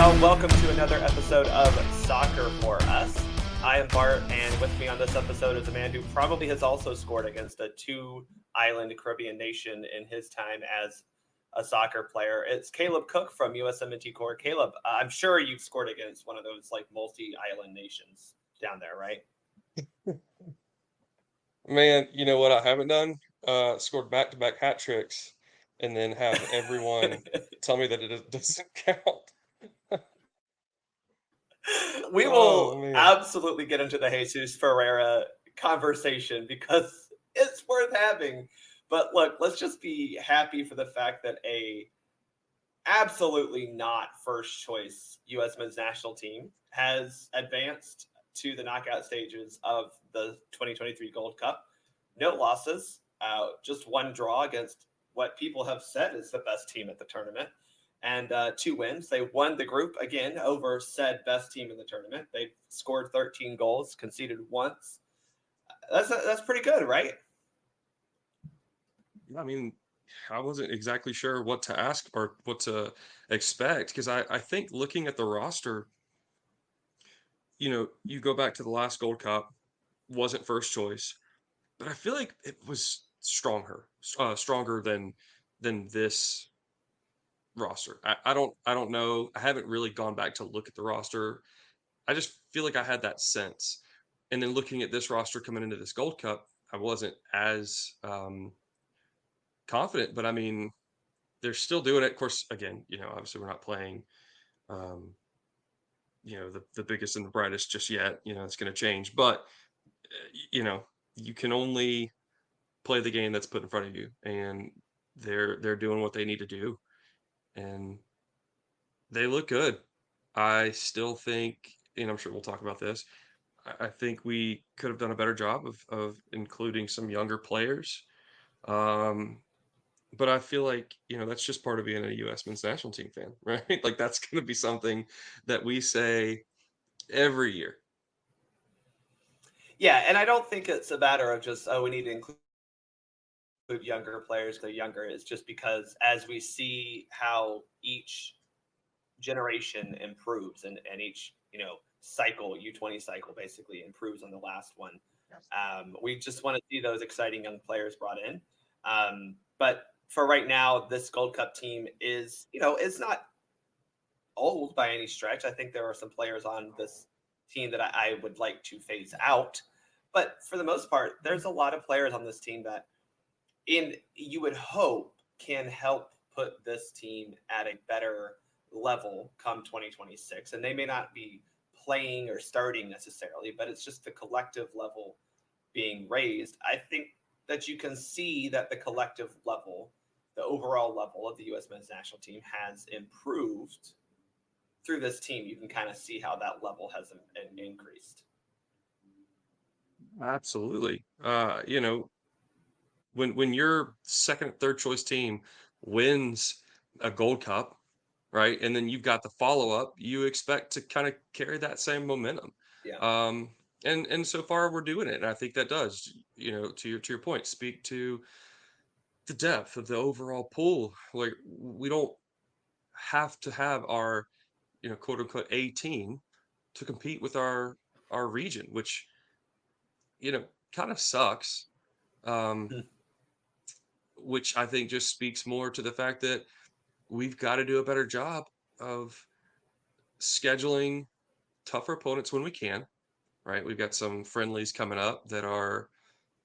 y'all. Welcome to another episode of Soccer for Us. I am Bart, and with me on this episode is a man who probably has also scored against a two-island Caribbean nation in his time as a soccer player. It's Caleb Cook from USMNT Core. Caleb, I'm sure you've scored against one of those like multi-island nations down there, right? Man, you know what I haven't done? Scored back-to-back hat tricks and then have everyone tell me that it doesn't count. We Oh will man. absolutely get into the Jesus Ferreira conversation because it's worth having. But look, let's just be happy for the fact that a absolutely not first choice U.S. men's national team has advanced to the knockout stages of the 2023 Gold Cup. No losses, just one draw against what people have said is the best team at the tournament, and two wins. They won the group again over said best team in the tournament. They scored 13 goals, conceded once. That's pretty good, right? I mean, I wasn't exactly sure what to ask or what to expect because I think looking at the roster, you go back to the last Gold Cup, wasn't first choice, but I feel like it was stronger than this roster. I don't know. I haven't really gone back to look at the roster. I just feel like I had that sense. And then looking at this roster coming into this Gold Cup, I wasn't as confident. But I mean, they're still doing it. Of course, again, obviously we're not playing, um, the biggest and the brightest just yet. It's going to change. But you know, you can only play the game that's put in front of you, and they're doing what they need to do, and they look good. I still think, and I'm sure we'll talk about this. I think we could have done a better job of including some younger players. Um, but I feel like, that's just part of being a U.S. men's national team fan, right? Like that's going to be something that we say every year. Yeah, and I don't think it's a matter of just we need to include younger players. They're younger. It's just because as we see how each generation improves and each cycle U20 cycle basically improves on the last one. We just want to see those exciting young players brought in. But for right now, this Gold Cup team is it's not old by any stretch. I think there are some players on this team that I would like to phase out, but for the most part, there's a lot of players on this team that in you would hope can help put this team at a better level come 2026. And they may not be playing or starting necessarily, but it's just the collective level being raised. I think that you can see that the collective level, the overall level of the U.S. men's national team has improved through this team. You can kind of see how that level has increased. Absolutely. When your second, third choice team wins a Gold Cup, right, and then you've got the follow up, you expect to kind of carry that same momentum. Yeah. Um, and so far we're doing it, and I think that does, to your point, speak to the depth of the overall pool. Like we don't have to have our, quote unquote A team to compete with our region, which kind of sucks. Um, which I think just speaks more to the fact that we've got to do a better job of scheduling tougher opponents when we can, right? We've got some friendlies coming up that are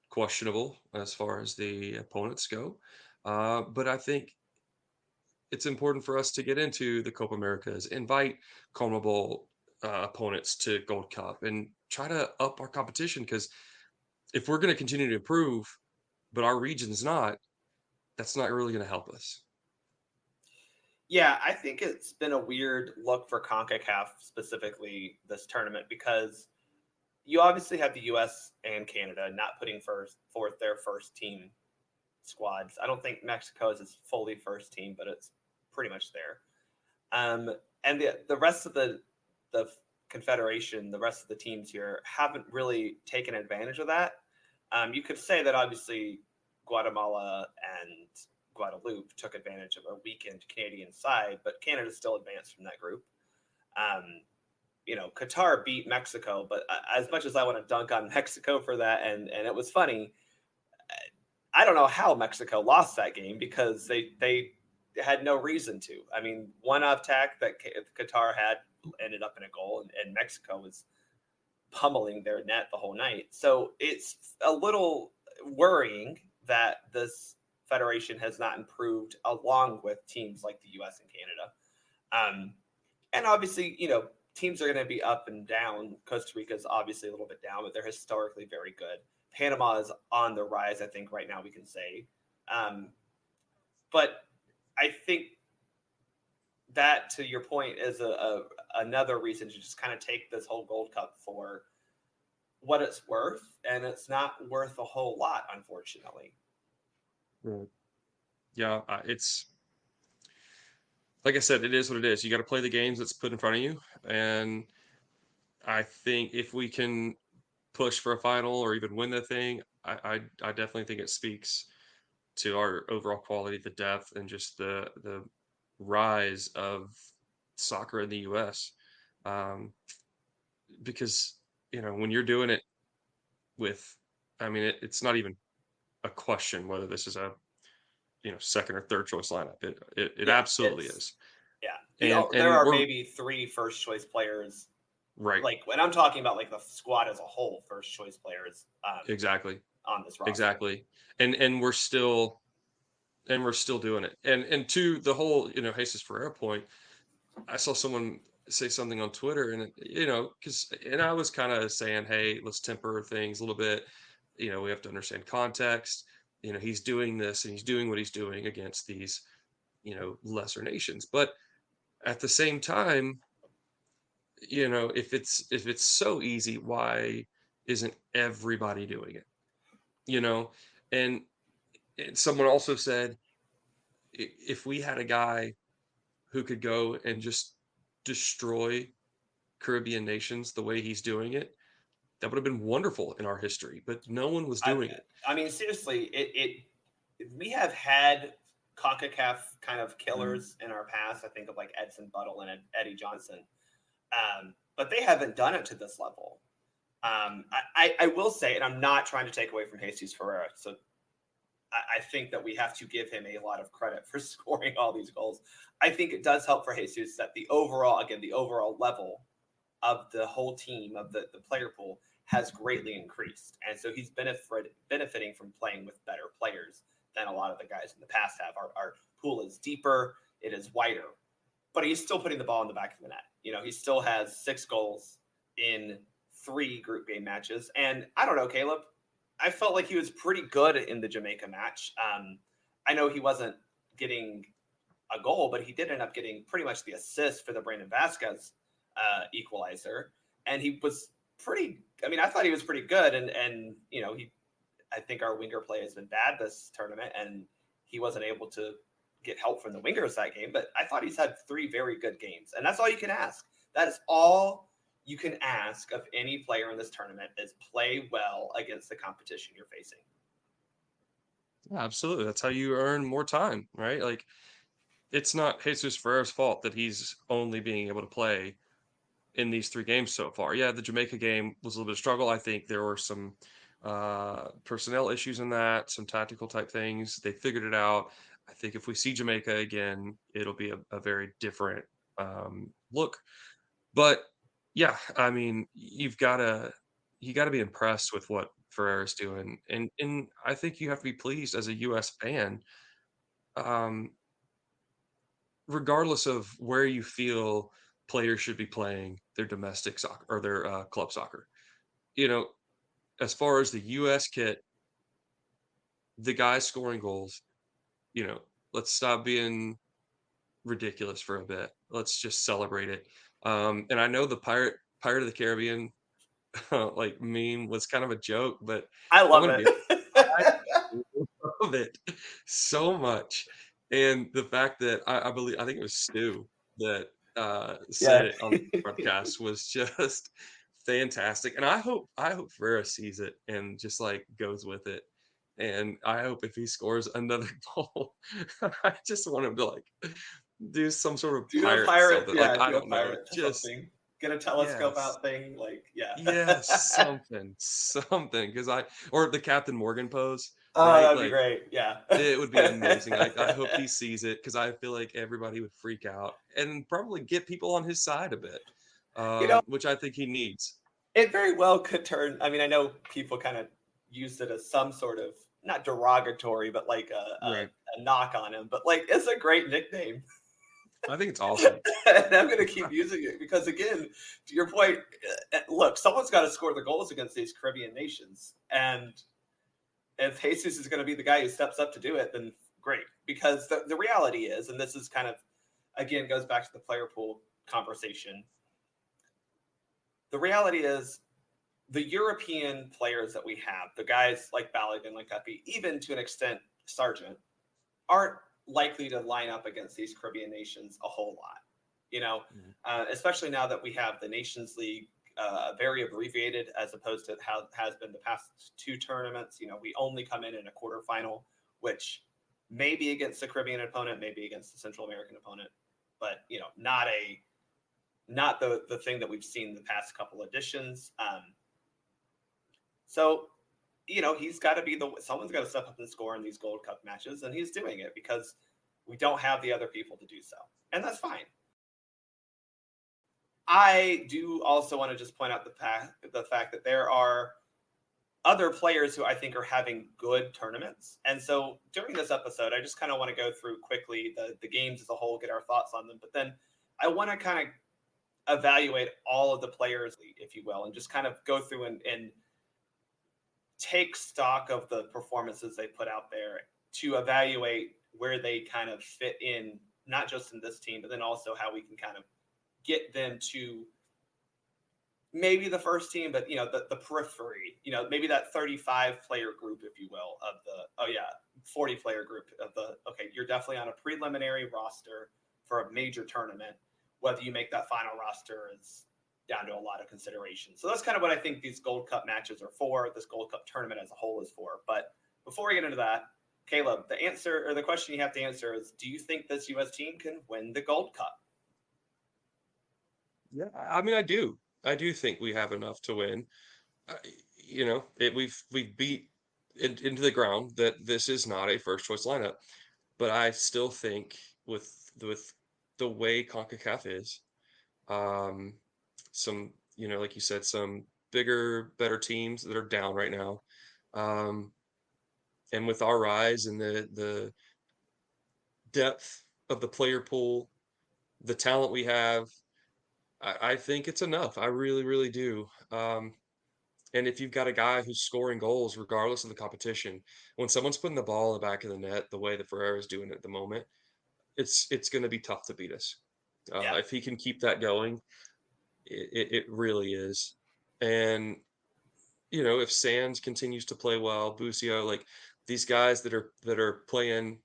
questionable as far as the opponents go. But I think it's important for us to get into the Copa Americas, invite CONMEBOL opponents to Gold Cup, and try to up our competition. Because if we're going to continue to improve, but our region's not, that's not really going to help us. Yeah, I think it's been a weird look for CONCACAF specifically this tournament because you obviously have the US and Canada not putting forth their first team squads. I don't think Mexico's is fully first team, but it's pretty much there. Um, and the rest of the confederation, the rest of the teams here haven't really taken advantage of that. You could say that obviously Guatemala and Guadeloupe took advantage of a weakened Canadian side, but Canada still advanced from that group. Um, Qatar beat Mexico, but as much as I want to dunk on Mexico for that, and it was funny, I don't know how Mexico lost that game because they had no reason to. I mean, one attack that Qatar had ended up in a goal, and Mexico was pummeling their net the whole night. So it's a little worrying that this federation has not improved along with teams like the U.S. and Canada. And obviously, teams are going to be up and down. Costa Rica is obviously a little bit down, but they're historically very good. Panama is on the rise, I think, right now we can say. Um, but I think that, to your point, is another reason to just kind of take this whole Gold Cup for what it's worth, and it's not worth a whole lot, unfortunately. Right. Yeah, it's like I said, it is what it is. You got to play the games that's put in front of you, and I think if we can push for a final or even win the thing, I definitely think it speaks to our overall quality, the depth, and just the rise of soccer in the U.S. Um, because when you're doing it with, I mean, it's not even a question whether this is a second or third choice lineup. It Yeah, absolutely is, there and are we're maybe three first choice players. right. Like when I'm talking about like the squad as a whole, first choice players Exactly. on this roster. Exactly. And we're still doing it. And to the whole, Jesus Ferreira point, I saw someone say something on Twitter, and because I was kind of saying, hey, let's temper things a little bit. We have to understand context. He's doing this and he's doing what he's doing against these, lesser nations. But at the same time, if it's so easy, why isn't everybody doing it? You know, and, and someone also said, if we had a guy who could go and just destroy Caribbean nations the way he's doing it, that would have been wonderful in our history, but no one was I doing it. I mean seriously, we have had CONCACAF kind of killers in our past. I think of like Edson Buttle and Eddie Johnson, but they haven't done it to this level. I will say, and I'm not trying to take away from Jesus Ferreira, so I think that we have to give him a lot of credit for scoring all these goals. I think it does help for Jesus that the overall level of the whole team, of the player pool, has greatly increased. And so he's benefiting from playing with better players than a lot of the guys in the past have. Our pool is deeper, it is wider, but he's still putting the ball in the back of the net. He still has 6 goals in 3 group game matches. And I don't know, Caleb, I felt like he was pretty good in the Jamaica match. I know he wasn't getting a goal, but he did end up getting pretty much the assist for the Brandon Vasquez equalizer, and he was pretty. I mean, I thought he was pretty good, and he. I think our winger play has been bad this tournament, and he wasn't able to get help from the wingers that game. But I thought he's had 3 very good games, and that's all you can ask. That is all you can ask of any player in this tournament is play well against the competition you're facing. Yeah, absolutely. That's how you earn more time, right? Like, it's not Jesus Ferrera's fault that he's only being able to play in these 3 games so far. Yeah, the Jamaica game was a little bit of struggle. I think there were some personnel issues in that, some tactical type things. They figured it out. I think if we see Jamaica again, it'll be a very different look. But yeah, I mean, you gotta be impressed with what Ferrera's doing, and I think you have to be pleased as a U.S. fan, um, regardless of where you feel players should be playing their domestic soccer or their club soccer. You know, as far as the U.S. kit, the guys scoring goals. You know, let's stop being ridiculous for a bit. Let's just celebrate it. And I know the Pirate of the Caribbean like meme was kind of a joke, but I I'm love gonna be I it. love it so much. And the fact that I think it was Stu that said Yeah. it on the broadcast was just fantastic. And I hope Vera sees it and just like goes with it. And I hope if he scores another goal, I just want him to like do some sort of Do a pirate pirate, something. Like yeah, I do a don't know. pirate Just something. Get a telescope yes. out thing, like, yeah. Yes, something, because or the Captain Morgan pose, Oh, right? that'd be Like, great, yeah. it would be amazing. I hope he sees it because I feel like everybody would freak out and probably get people on his side a bit, You know, which I think he needs. it very well could turn. I mean, I know people kind of used it as some sort of not derogatory, but like Right. a knock on him. But like, it's a great nickname, I think it's awesome. and I'm going to keep using it because, again, to your point, look, someone's got to score the goals against these Caribbean nations, and if Jesus is going to be the guy who steps up to do it, then great. Because the reality is, and this is kind of again goes back to the player pool conversation. The reality is the European players that we have, the guys like Balogun, like Guppy, even to an extent Sargent, aren't likely to line up against these Caribbean nations a whole lot. You know, Mhm. especially now that we have the Nations League very abbreviated as opposed to how it has been the past two tournaments. You know, we only come in a quarterfinal, which may be against the Caribbean opponent, maybe against the Central American opponent, but you know, not the thing that we've seen the past couple editions. So, you know, he's got to be someone's got to step up and score in these Gold Cup matches, and he's doing it because we don't have the other people to do so, and that's fine. I do also want to just point out the fact that there are other players who I think are having good tournaments, and so during this episode, I just kind of want to go through quickly the games as a whole, get our thoughts on them, but then I want to kind of evaluate all of the players, if you will, and just kind of go through and take stock of the performances they put out there to evaluate where they kind of fit in, not just in this team, but then also how we can kind of get them to maybe the first team, but you know, the periphery, you know, maybe that 35 player group, if you will, of the 40 player group of the okay, you're definitely on a preliminary roster for a major tournament. Whether you make that final roster is down to a lot of consideration. So that's kind of what I think these Gold Cup matches are for. This Gold Cup tournament as a whole is for. But before we get into that, Caleb, the answer or the question you have to answer is: do you think this U.S. team can win the Gold Cup? Yeah, I mean, I do. I do think we have enough to win. I, we've beat into the ground that this is not a first choice lineup, but I still think with the way CONCACAF is, um, some like you said, some bigger, better teams that are down right now, um, and with our rise and the depth of the player pool, the talent we have, I think it's enough. I really, really do. And if you've got a guy who's scoring goals regardless of the competition, when someone's putting the ball in the back of the net the way that Ferreira's doing it at the moment, it's going to be tough to beat us. Yeah, If he can keep that going, it really is. And if Sands continues to play well, Busio, like these guys that are playing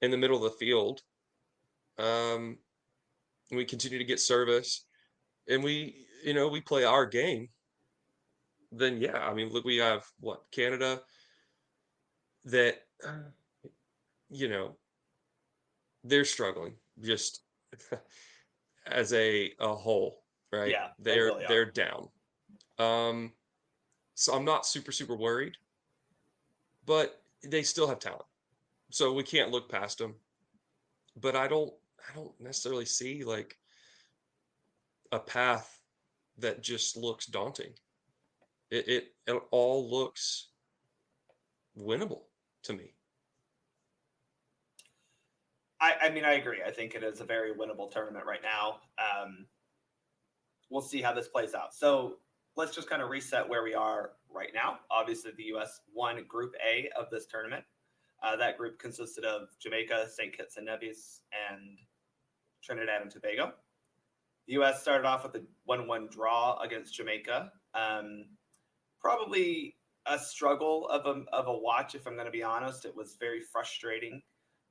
in the middle of the field, um, and we continue to get service, and we play our game, then yeah, I mean, look, we have what Canada that you know they're struggling just as a whole, right? yeah, they They're really are. they're down. Um, so I'm not super super worried, but they still have talent, so we can't look past them. But I don't necessarily see like a path that just looks daunting. It all looks winnable to me. I mean, I agree. I think it is a very winnable tournament right now. We'll see how this plays out. So let's just kind of reset where we are right now. Obviously, the U.S. won Group A of this tournament. That group consisted of Jamaica, St. Kitts and Nevis, and Trinidad and Tobago. The U.S. started off with a 1-1 draw against Jamaica. Probably a struggle of a watch, if I'm going to be honest. It was very frustrating.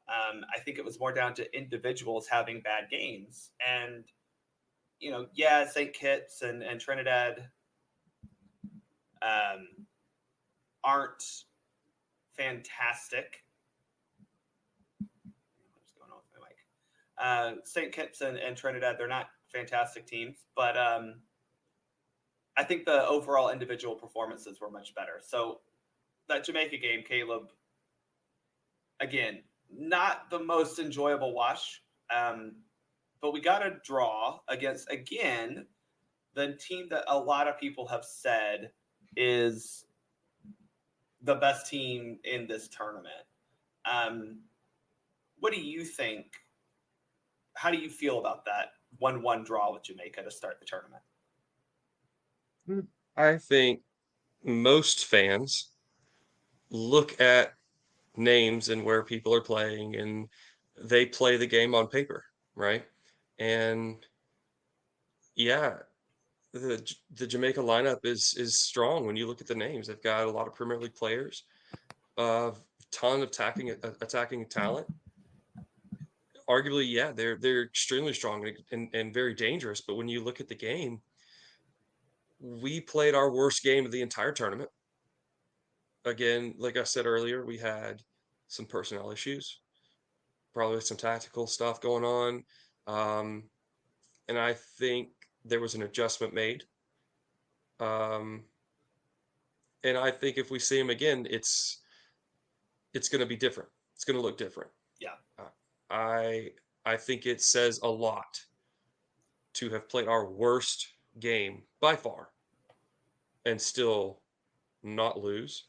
I think it was more down to individuals having bad games. And, you know, yeah, St. Kitts and Trinidad um, aren't fantastic. What's going on with my mic? St. Kitts and Trinidad, they're not fantastic teams, but I think the overall individual performances were much better. So that Jamaica game, Caleb, again, not the most enjoyable watch, but we got a draw against, again, the team that a lot of people have said is the best team in this tournament. What do you think? How do you feel about that 1-1 draw with Jamaica to start the tournament? I think most fans look at names and where people are playing, and they play the game on paper, right? And yeah, the Jamaica lineup is strong when you look at the names. They've got a lot of Premier League players, a ton of attacking talent. Arguably, yeah, they're extremely strong and very dangerous. But when you look at the game, we played our worst game of the entire tournament. Again, like I said earlier, we had some personnel issues, probably some tactical stuff going on. Um, and I think there was an adjustment made. Um, and I think if we see him again, it's going to be different. It's going to look different. Yeah. Uh, I I think it says a lot to have played our worst game by far and still not lose.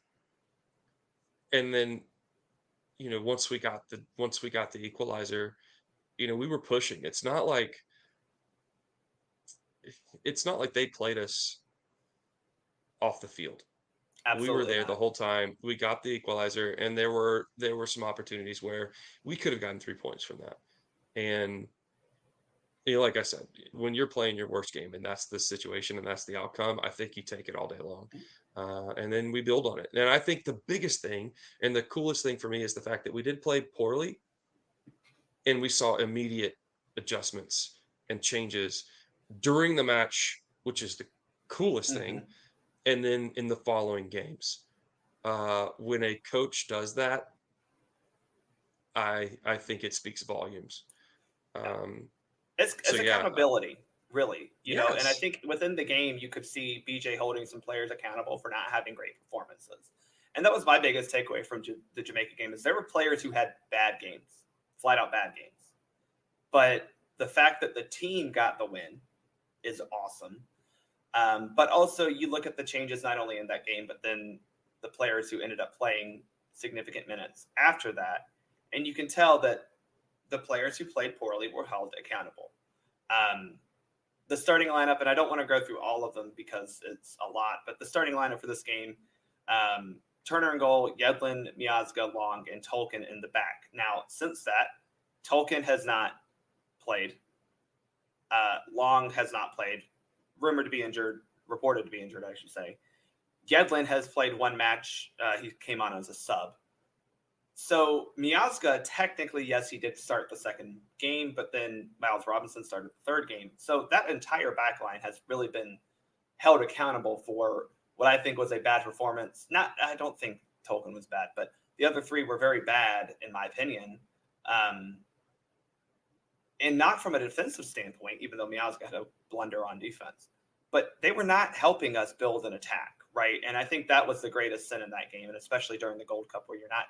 And then, once we got the equalizer, we were pushing. It's not like they played us off the field. We were Absolutely there the not. whole time. We got the equalizer, and there were some opportunities where we could have gotten 3 points from that. And like I said, when you're playing your worst game and that's the situation and that's the outcome, I think you take it all day long. And then we build on it. And I think the biggest thing and the coolest thing for me is the fact that we did play poorly and we saw immediate adjustments and changes during the match, which is the coolest thing. Mm-hmm. And then in the following games, when a coach does that, I think it speaks volumes. Yeah. Um, so It's yeah, accountability, really, and I yes, think within the game you could see BJ holding some players accountable for not having great performances. And that was my biggest takeaway from the Jamaica game is there were players who had bad games, flat out bad games. But the fact that the team got the win is awesome. But also you look at the changes not only in that game, but then the players who ended up playing significant minutes after that. And you can tell that the players who played poorly were held accountable. Um, the starting lineup, and I don't want to go through all of them because it's a lot, but the starting lineup for this game, Turner in goal, Yedlin, Miazga, Long, and Tolkien in the back. Now, since that, Tolkien has not played. Long has not played. Rumored to be injured, reported to be injured, I should say. Yedlin has played one match. He came on as a sub. So Miazga, technically, yes, he did start the second game, but then Miles Robinson started the third game. So that entire back line has really been held accountable for what I think was a bad performance. I don't think Tolkien was bad, but the other three were very bad, in my opinion. And not from a defensive standpoint, even though Miazga had a blunder on defense. But they were not helping us build an attack, right? And I think that was the greatest sin in that game, and especially during the Gold Cup where you're not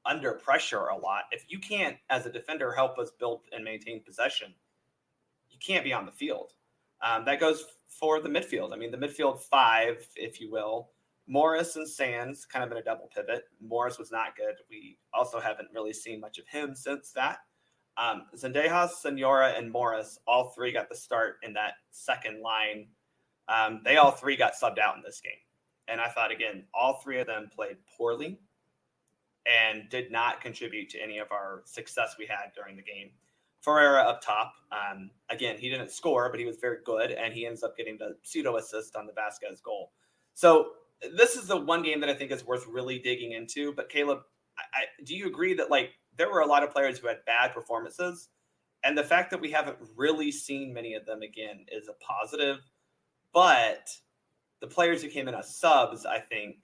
under pressure a lot. If you can't, as a defender, help us build and maintain possession, you can't be on the field. That goes for the midfield. I mean, the midfield five, if you will. Morris and Sands kind of in a double pivot. Morris was not good. We also haven't really seen much of him since that. Zendejas, Senora, and Morris, all three got the start in that second line. They all three got subbed out in this game. And I thought, again, all three of them played poorly and did not contribute to any of our success we had during the game. Ferreira up top. Again, he didn't score, but he was very good, and he ends up getting the pseudo assist on the Vasquez goal. So this is the one game that I think is worth really digging into. But Caleb, do you agree that there were a lot of players who had bad performances, and the fact that we haven't really seen many of them again is a positive? But the players who came in as subs, I think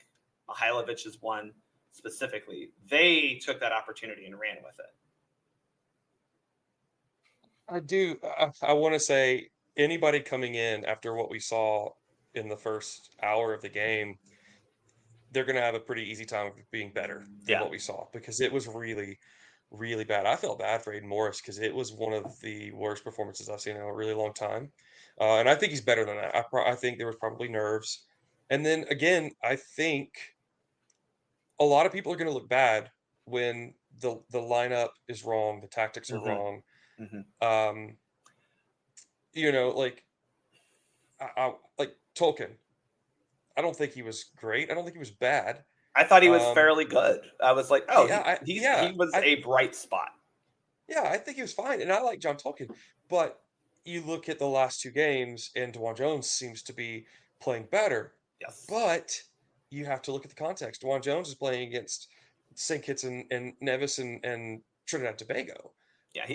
Mihailovic is one specifically. They took that opportunity and ran with it. I do. I want to say anybody coming in after what we saw in the first hour of the game, they're going to have a pretty easy time of being better than Yeah. what we saw because it was really, really bad. I felt bad for Aiden Morris because it was one of the worst performances I've seen in a really long time. And I think he's better than that. I think there was probably nerves. And then again, I think a lot of people are going to look bad when the lineup is wrong, the tactics are Hmm. wrong. Hmm. Um, like like Tolkien. I don't think he was great. I don't think he was bad. I thought he was Um, fairly good. I was like, oh, he was I a bright spot. yeah, I think he was fine, and I like John Tolkien. But you look at the last 2 games, and DeJuan Jones seems to be playing better. Yes. But you have to look at the context. DeJuan Jones is playing against St. Kitts and Nevis and Trinidad and Tobago. Yeah.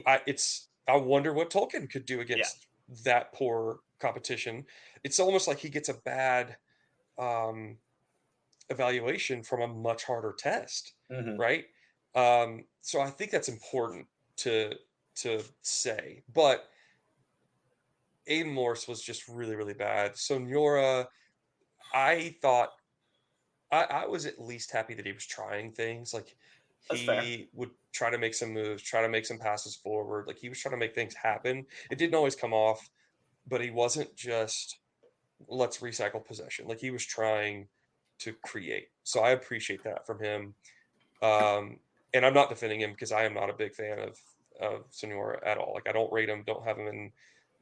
I wonder what Tolkien could do Yeah. against that poor competition. It's almost like he gets a bad um, evaluation from a much harder test, Hmm. right? So I think that's important to say. But Aiden Morse was just really, really bad. Sonora, I thought I was at least happy that he was trying things. Like That's fair. he would try to make some moves, try to make some passes forward. Like he was trying to make things happen. It didn't always come off, but he wasn't just let's recycle possession. Like he was trying to create. So I appreciate that from him. Um, and I'm not defending him because I am not a big fan of Senor at all. Like I don't rate him, don't have him in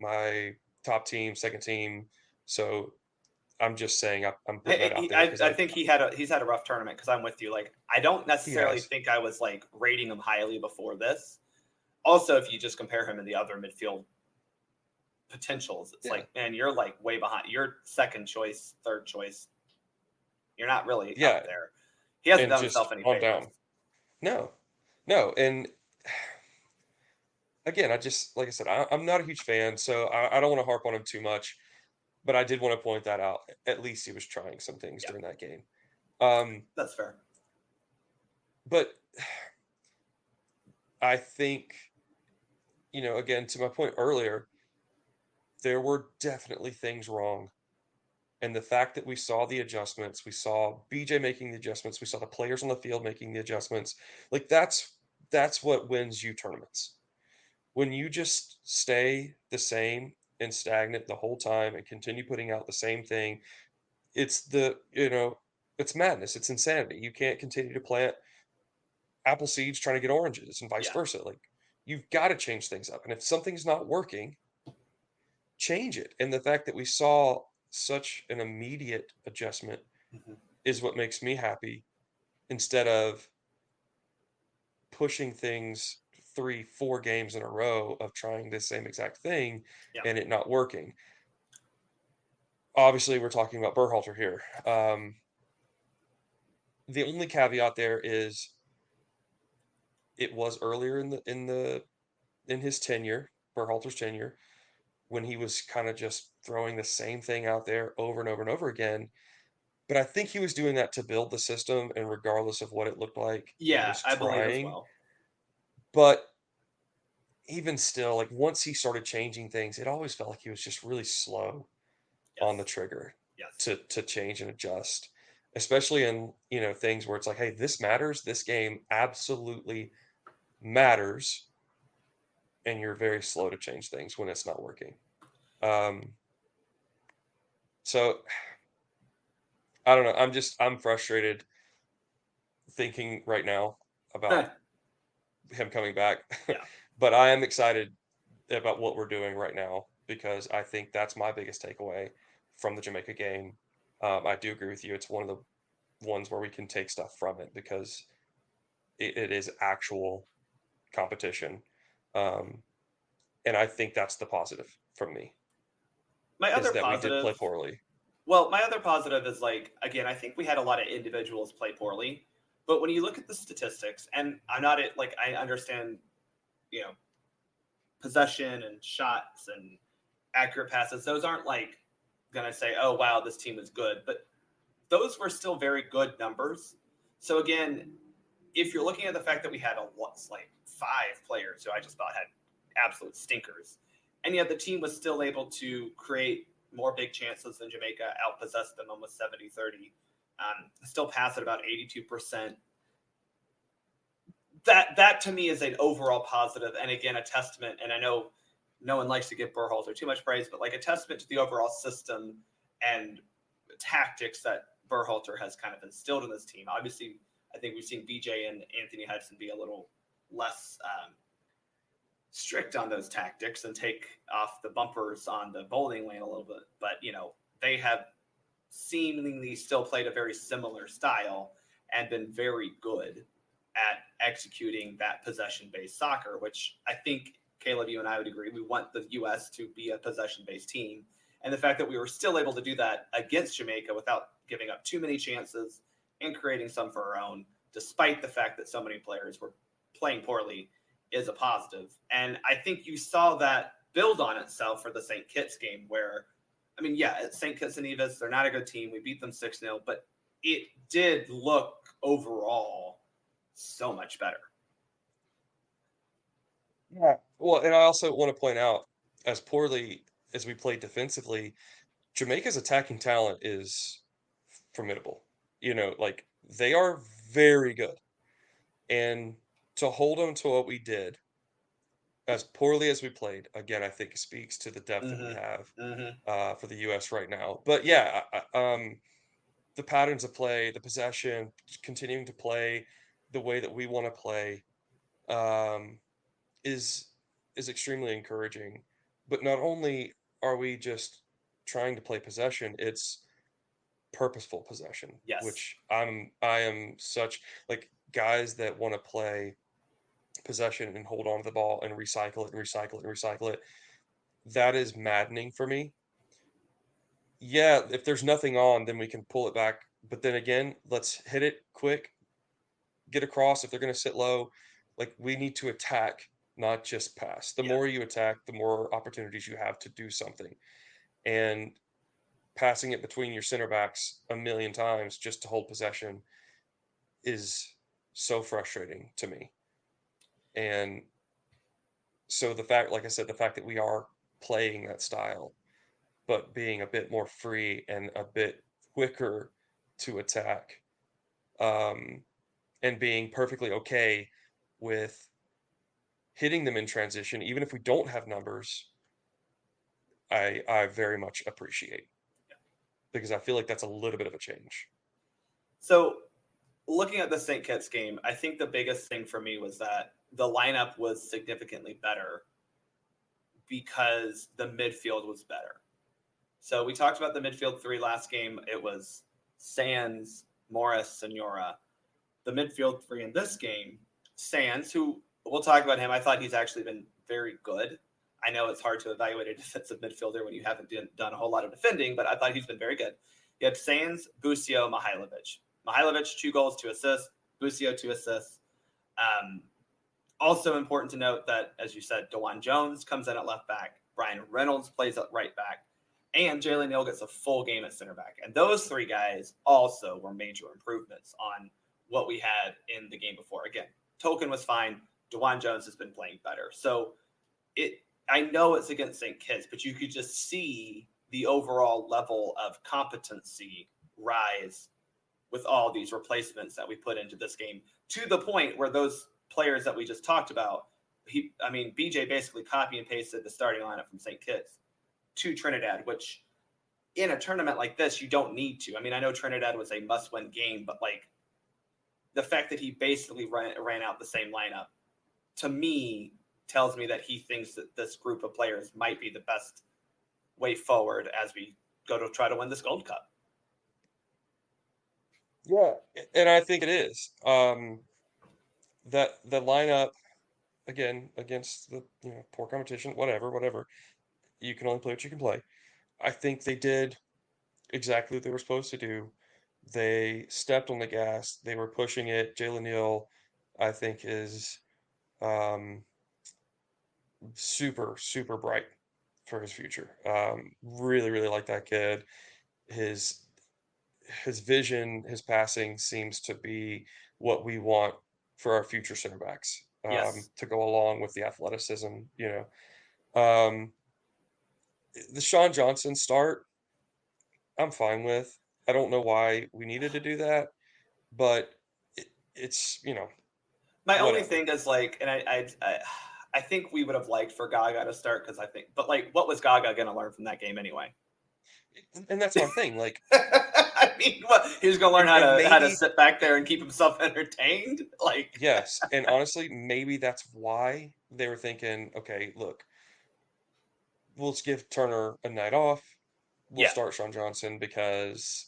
my top team, second team. So I'm just saying I'm putting that out there because I think he's had a rough tournament because I'm with you. Like, I don't he necessarily has. think I was like rating him highly before this. Also, if you just compare him and the other midfield potentials, it's Yeah. like, man, you're like way behind. You're second choice, third choice. You're not really Yeah. up there. He hasn't And done just himself any on favors. down. No. No. And again, I just like I said, I'm not a huge fan, so I don't want to harp on him too much. But I did want to point that out. At least he was trying some things Yeah, during that game. Um, that's fair. but I think, again, to my point earlier, there were definitely things wrong. And the fact that we saw the adjustments, we saw BJ making the adjustments, we saw the players on the field making the adjustments, like that's what wins you tournaments. When you just stay the same and stagnant the whole time and continue putting out the same thing, it's it's madness, it's insanity. You can't continue to plant apple seeds trying to get oranges and vice Yeah. versa. Like you've got to change things up. And if something's not working, change it. And the fact that we saw such an immediate adjustment Hmm. is what makes me happy instead of pushing things 3, 4 games in a row of trying the same exact thing Yeah. and it not working. Obviously, we're talking about Berhalter here. The only caveat there is it was earlier in his tenure, Berhalter's tenure, when he was kind of just throwing the same thing out there over and over and over again. But I think he was doing that to build the system, and regardless of what it looked like, he Yeah, was I believe as trying. well. But even still, like once he started changing things, it always felt like he was just really slow on the Yes. trigger Yes. to change and adjust, especially in things where it's like, hey, this matters. This game absolutely matters, and you're very slow to change things when it's not working. Um, so I don't know. I'm frustrated thinking right now about him coming back, Yeah. but I am excited about what we're doing right now because I think that's my biggest takeaway from the Jamaica game. I do agree with you. It's one of the ones where we can take stuff from it because it is actual competition. Um, and I think that's the positive from me My is other that we did play positive poorly. Well, my other positive is like again, I think we had a lot of individuals play poorly, but when you look at the statistics, and I'm not it like I understand, you know, possession and shots and accurate passes, those aren't like gonna say, oh wow, this team is good, but those were still very good numbers. So again, if you're looking at the fact that we had a what's like 5 players who I just thought had absolute stinkers. And yet the team was still able to create more big chances than Jamaica, outpossessed them almost 70-30, still pass at about 82%. That to me is an overall positive, and again, a testament. And I know no one likes to give Berhalter too much praise, but like a testament to the overall system and tactics that Berhalter has kind of instilled in this team. Obviously, I think we've seen BJ and Anthony Hudson be a little less strict on those tactics and take off the bumpers on the bowling lane a little bit. But, they have seemingly still played a very similar style and been very good at executing that possession-based soccer, which I think, Caleb, you and I would agree, we want the U.S. to be a possession-based team. And the fact that we were still able to do that against Jamaica without giving up too many chances and creating some for our own, despite the fact that so many players were playing poorly, is a positive. And I think you saw that build on itself for the St. Kitts game where, it's St. Kitts and Nevis. They're not a good team. We beat them 6-0, but it did look overall so much better. Yeah. Well, and I also want to point out, as poorly as we played defensively, Jamaica's attacking talent is formidable. Like they are very good. And to hold them to what we did, as poorly as we played, again, I think speaks to the depth that we have for the U.S. right now. But yeah, the patterns of play, the possession, continuing to play the way that we want to play, um, is extremely encouraging. But not only are we just trying to play possession, it's purposeful possession, Yes. which I am such like guys that want to play possession and hold on to the ball and recycle it and recycle it and recycle it. That is maddening for me. Yeah, if there's nothing on, then we can pull it back. But then again, let's hit it quick, get across. If they're going to sit low, like we need to attack, not just pass. The Yeah. more you attack, the more opportunities you have to do something. And passing it between your center backs a million times just to hold possession is so frustrating to me. And so the fact, like I said, the fact that we are playing that style, but being a bit more free and a bit quicker to attack, um, and being perfectly okay with hitting them in transition, even if we don't have numbers, I very much appreciate because I feel like that's a little bit of a change. So looking at the St. Kitts game, I think the biggest thing for me was that the lineup was significantly better because the midfield was better. So we talked about the midfield three last game. It was Sands, Morris, Senora. The midfield three in this game, Sands, who we'll talk about him. I thought he's actually been very good. I know it's hard to evaluate a defensive midfielder when you haven't done a whole lot of defending, but I thought he's been very good. You have Sands, Busio, Mihailovic. Mihailovic, 2 goals, 2 assists. Busio, 2 assists. Also important to note that, as you said, DeJuan Jones comes in at left back. Brian Reynolds plays at right back. And Jalen Neal gets a full game at center back. And those 3 guys also were major improvements on what we had in the game before. Again, Tolkien was fine. DeJuan Jones has been playing better. So I know it's against St. Kitts, but you could just see the overall level of competency rise with all these replacements that we put into this game, to the point where those players that we just talked about, BJ basically copy and pasted the starting lineup from St. Kitts to Trinidad, which in a tournament like this, you don't need to. I know Trinidad was a must-win game, but like the fact that he basically ran out the same lineup, to me, tells me that he thinks that this group of players might be the best way forward as we go to try to win this Gold Cup. Yeah, and I think it is. That the lineup again against the poor competition, whatever. You can only play what you can play. I think they did exactly what they were supposed to do. They stepped on the gas. They were pushing it. Jalen Neal, I think, is um, super, super bright for his future. Really, really like that kid. His his vision, his passing seems to be what we want for our future center backs. Yes. to go along with the athleticism. Um, the Sean Johnson start, I'm fine with. I don't know why we needed to do that, but it's My only whatever. thing is like, and I think we would have liked for Gaga to start because I think, but like, what was Gaga going to learn from that game anyway? And that's my thing. Like, I mean, what he was going to learn and how to maybe sit back there and keep himself entertained. Like, yes, and honestly, maybe that's why they were thinking, okay, look, we'll just give Turner a night off. We'll yeah, start Sean Johnson because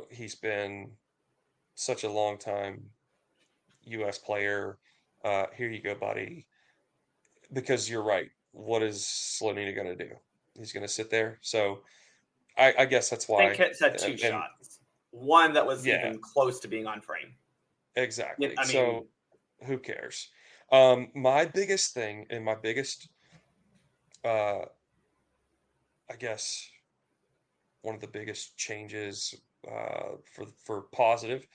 he's been such a long time U.S. player. Here you go, buddy. Because you're right. What is Slonina going to do? He's going to sit there. So I guess that's St. why. Kitts had two And shots, one that was yeah, even close to being on frame. Yeah, exactly. I mean, So who cares? My biggest thing and my biggest, uh, I guess, one of the biggest changes for positive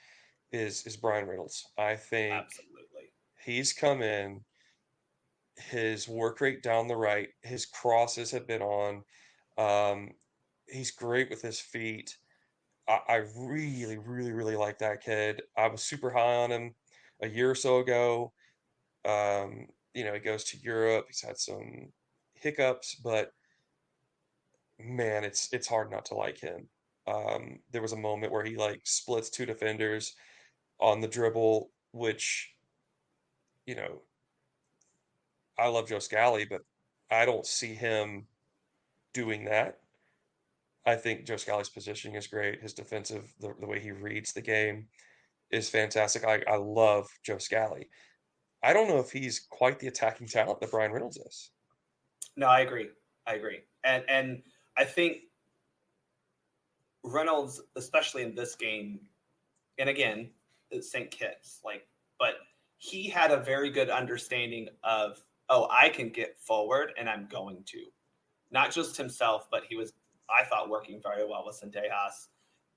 is Brian Reynolds. I think absolutely. he's come in, his work rate down the right, his crosses have been on. Um, he's great with his feet. I really, really, really like that kid. I was super high on him a year or so ago. He goes to Europe. He's had some hiccups, but man, it's hard not to like him. There was a moment where he like splits two defenders on the dribble, which, you know, I love Joe Scally, but I don't see him doing that. I think Joe Scally's positioning is great. His defensive, the way he reads the game is fantastic. I love Joe Scally. I don't know if he's quite the attacking talent that Brian Reynolds is. No, I agree. I agree, and I think Reynolds, especially in this game, and again, it's St. Kitts, like, but he had a very good understanding of, oh, I can get forward and I'm going to. Not just himself, but he was, I thought, working very well with Sendejas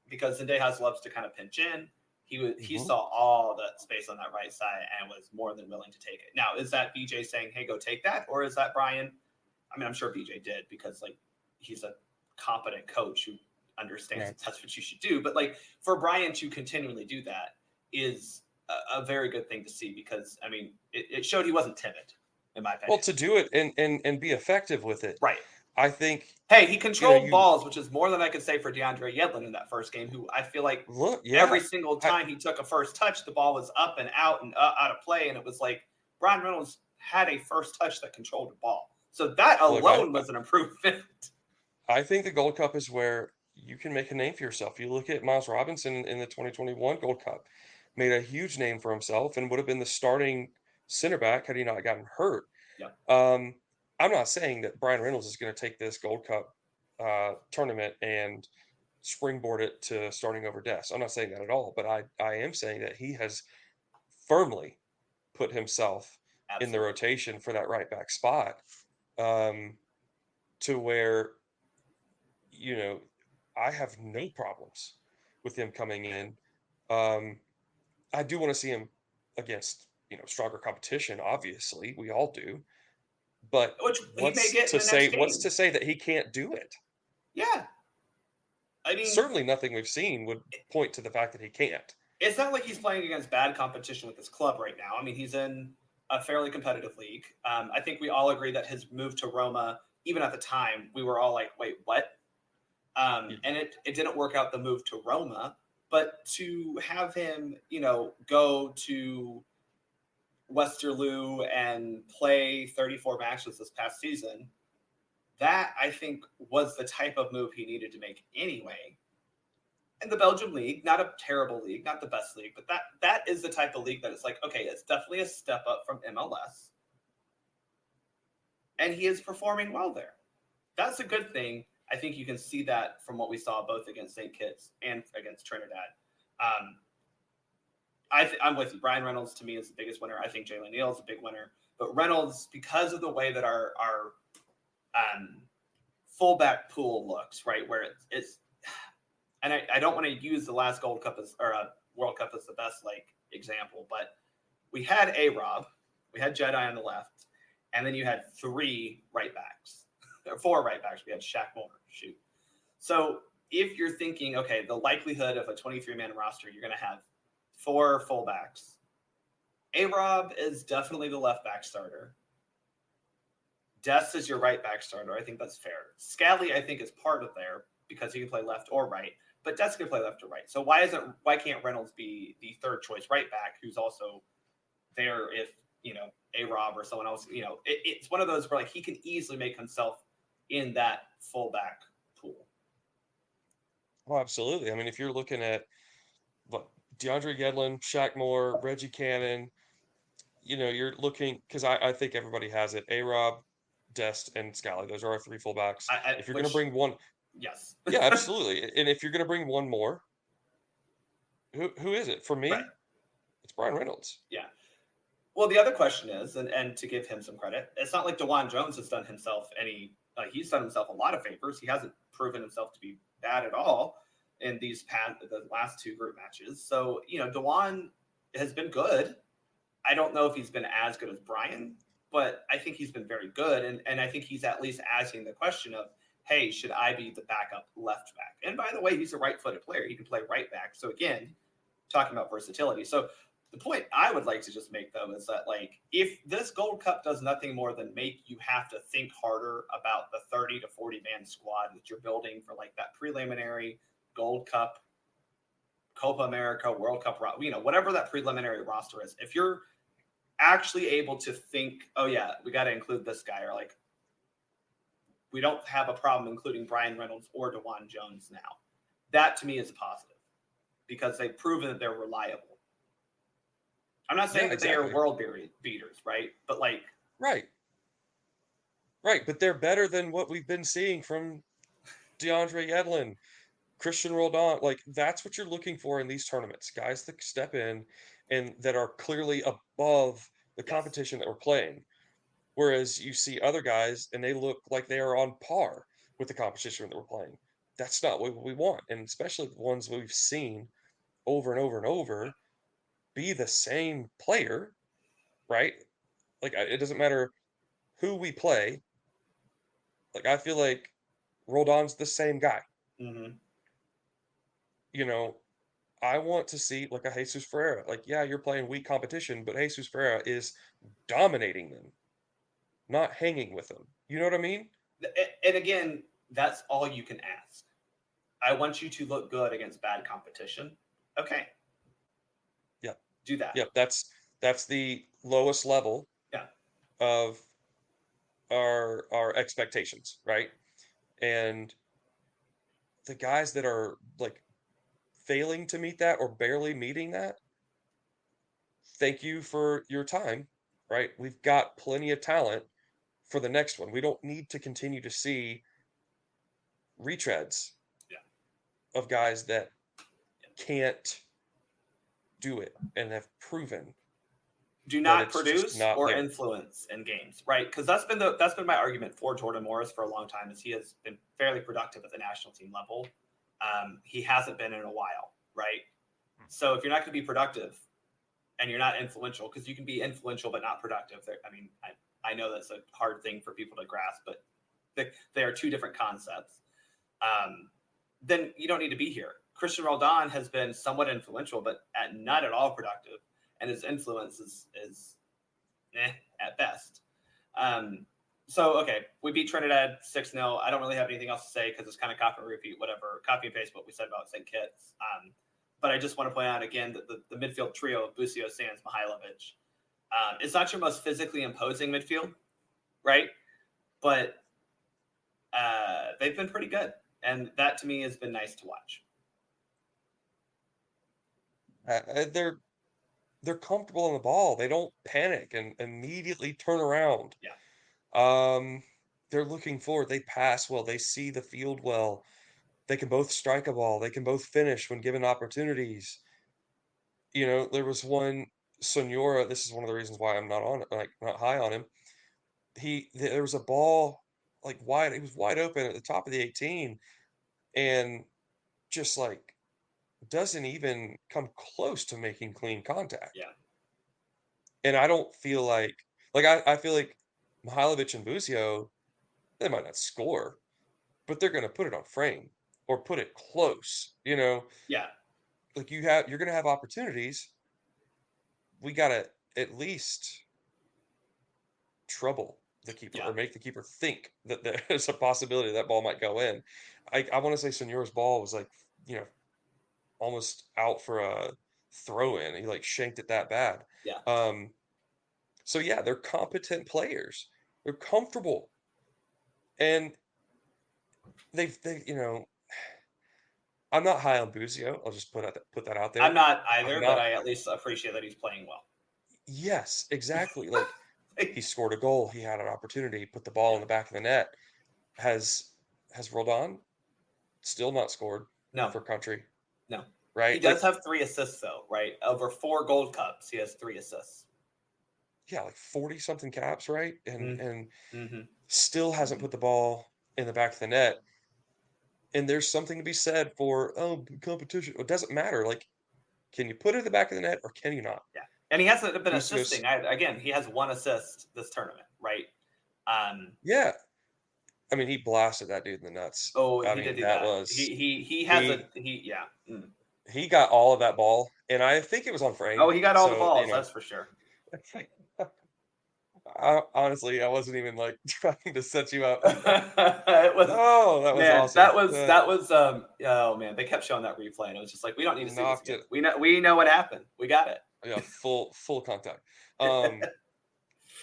because Sendejas loves to kind of pinch in. He Hmm. saw all the space on that right side and was more than willing to take it. Now, is that BJ saying, "Hey, go take that," or is that Brian? I mean, I'm sure BJ did because like he's a competent coach who understands Right. that that's what you should do. But like for Brian to continually do that is a very good thing to see because I mean it showed he wasn't timid, in my Well, opinion. to do it and be effective with it, Right. I think Hey, he controlled you balls, which is more than I could say for DeAndre Yedlin in that first game, who I feel like look. every Yeah, single I time he took a first touch, the ball was up and out and out of play. And it was like Brian Reynolds had a first touch that controlled the ball. So that look. alone was an improvement. I think the Gold Cup is where you can make a name for yourself. You look at Miles Robinson in the 2021 Gold Cup, made a huge name for himself and would have been the starting center back had he not gotten hurt. Yeah, Um, I'm not saying that Brian Reynolds is going to take this Gold Cup tournament and springboard it to starting over Des. I'm not saying that at all, but I am saying that he has firmly put himself in the absolutely. rotation for that right back spot, um, to where you know, I have no problems with him coming in. Um, I do want to see him against, stronger competition, obviously. We all do. But Which he may get in the next what's game. to say that he can't do it? Yeah. I mean, Certainly nothing we've seen would point to the fact that he can't. it's not like he's playing against bad competition with his club right now. I mean, he's in a fairly competitive league. I think we all agree that his move to Roma, even at the time, we were all like, wait, what? Y- And it didn't work out the move to Roma, but to have him, go to Westerlo and play 34 matches this past season, that I think was the type of move he needed to make anyway. And the Belgium league, not a terrible league, not the best league, but that is the type of league that it's like, okay, it's definitely a step up from MLS, and he is performing well there. That's a good thing. I think you can see that from what we saw both against St. Kitts and against Trinidad. Um, I'm with you. Brian Reynolds to me is the biggest winner. I think Jalen Neal is a big winner, but Reynolds, because of the way that our um, fullback pool looks, right, where it's and I don't want to use the last Gold Cup as or World Cup as the best like example, but we had A-Rob, we had Jedi on the left, and then you had 3 right backs, or 4 right backs. We had Shaq Moore. Shoot. So if you're thinking, okay, the likelihood of a 23-man roster, you're going to have 4 fullbacks. A-Rob is definitely the left back starter. Des is your right back starter. I think that's fair. Scally, I think, is part of there because he can play left or right, but Des can play left or right. So why can't Reynolds be the third choice right back who's also there if A-Rob or someone else? It's one of those where like he can easily make himself in that fullback pool. Oh, absolutely. I mean, if you're looking at what DeAndre Yedlin, Shaq Moore, Reggie Cannon, you're looking because I think everybody has it. A-Rob, Dest, and Scally. Those are our 3 fullbacks. If you're going to Which bring one, yes, yeah, absolutely. And if you're going to bring one more, who is it? For right, me, it's Brian Reynolds. yeah. Well, the other question is, and to give him some credit, it's not like DeJuan Jones has done himself he's done himself a lot of favors. He hasn't proven himself to be bad at all in the last 2 group matches. So, DeJuan has been good. I don't know if he's been as good as Brian, but I think he's been very good. And I think he's at least asking the question of, hey, should I be the backup left back? And by the way, he's a right-footed player. He can play right back. So again, talking about versatility. So the point I would like to just make, though, is that, like, if this Gold Cup does nothing more than make you have to think harder about the 30 to 40-man squad that you're building for, like, that preliminary Gold Cup, Copa America, World Cup, whatever that preliminary roster is, if you're actually able to think, oh, yeah, we got to include this guy, or, like, we don't have a problem including Brian Reynolds or DeJuan Jones now, that, to me, is positive because they've proven that they're reliable. I'm not saying Yeah, that they are exactly. world beaters, right? But like, Right. Right. But they're better than what we've been seeing from DeAndre Yedlin, Christian Roldan. Like, that's what you're looking for in these tournaments. Guys that step in and that are clearly above the yes, competition that we're playing. Whereas you see other guys and they look like they are on par with the competition that we're playing. That's not what we want. And especially the ones we've seen over and over and over be the same player, right? Like, it doesn't matter who we play. Like, I feel like Roldan's the same guy. mm-hmm. You know, I want to see like a Jesus Ferreira. Like, yeah, you're playing weak competition, but Jesus Ferreira is dominating them, not hanging with them. You know what I mean? And again, that's all you can ask. I want you to look good against bad competition. Okay, Yep. do that. Yep. That's the lowest level Yeah, of our expectations, right? And the guys that are like failing to meet that or barely meeting that, thank you for your time, right? We've got plenty of talent for the next one. We don't need to continue to see retreads yeah. of guys that can't do it and have proven Do that not it's just produce not or there. influence in games, right? Because that's been my argument for Jordan Morris for a long time. Is he has been fairly productive at the national team level. He hasn't been in a while, right? So if you're not going to be productive and you're not influential, because you can be influential but not productive. I mean, I know that's a hard thing for people to grasp, but they are 2 different concepts. Then you don't need to be here. Christian Roldan has been somewhat influential, but not at all productive, and his influence is at best. So okay, we beat Trinidad 6-0. I don't really have anything else to say because it's kind of copy and repeat, whatever, copy and paste what we said about St. Kitts. But I just want to point out again that the midfield trio of Busio, Sands, Mihailovic, it's not your most physically imposing midfield, right? But they've been pretty good, and that to me has been nice to watch. They're comfortable on the ball. They don't panic and immediately turn around. Yeah, They're looking forward. They pass well. They see the field well. They can both strike a ball. They can both finish when given opportunities. There was one Sonora. This is one of the reasons why I'm not not high on him. There was a ball like wide. He was wide open at the top of the 18, and just like doesn't even come close to making clean contact. yeah. And I don't feel like I feel like Mihailovic and Buzio, they might not score, but they're gonna put it on frame or put it close, you know? Yeah, Like you're gonna have opportunities. We gotta at least trouble the keeper yeah, or make the keeper think that there's a possibility that ball might go in. I want to say Senor's ball was like, you know, almost out for a throw in. He like shanked it that bad. yeah. Um, so yeah, they're competent players. They're comfortable and they you know, I'm not high on Buzio. I'll just put that out I'm there. not I'm either, but not. I at least appreciate that he's playing well. Yes, exactly. Like he scored a goal. He had an opportunity. Put the ball Yeah. in the back of the net. Has rolled on. Still not scored No, for country, no. He right? does Like, have 3 assists though, right? Over 4 Gold Cups, he has 3 assists. yeah, like 40 something caps, right? Mm, And mm-hmm. still hasn't put the ball in the back of the net. And there's something to be said for, oh, competition. It doesn't matter. Like, can you put it in the back of the net or can you not? Yeah, and he hasn't been Bucios, assisting. Again, he has 1 assist this tournament, right? Um, yeah. I mean, he blasted that dude in the nuts. oh, I he did mean, do that that. was He has he a he yeah. Mm. he got all of that ball, and I think it was on Oh, frame. he got all the So, you balls. know, That's for sure. honestly, I wasn't even like trying to set you up. It was Oh, that was man. awesome. That was oh man. They kept showing that replay, and it was just like we don't need to see this Knocked again. it. We know what happened. We got it. Yeah, full contact. Um,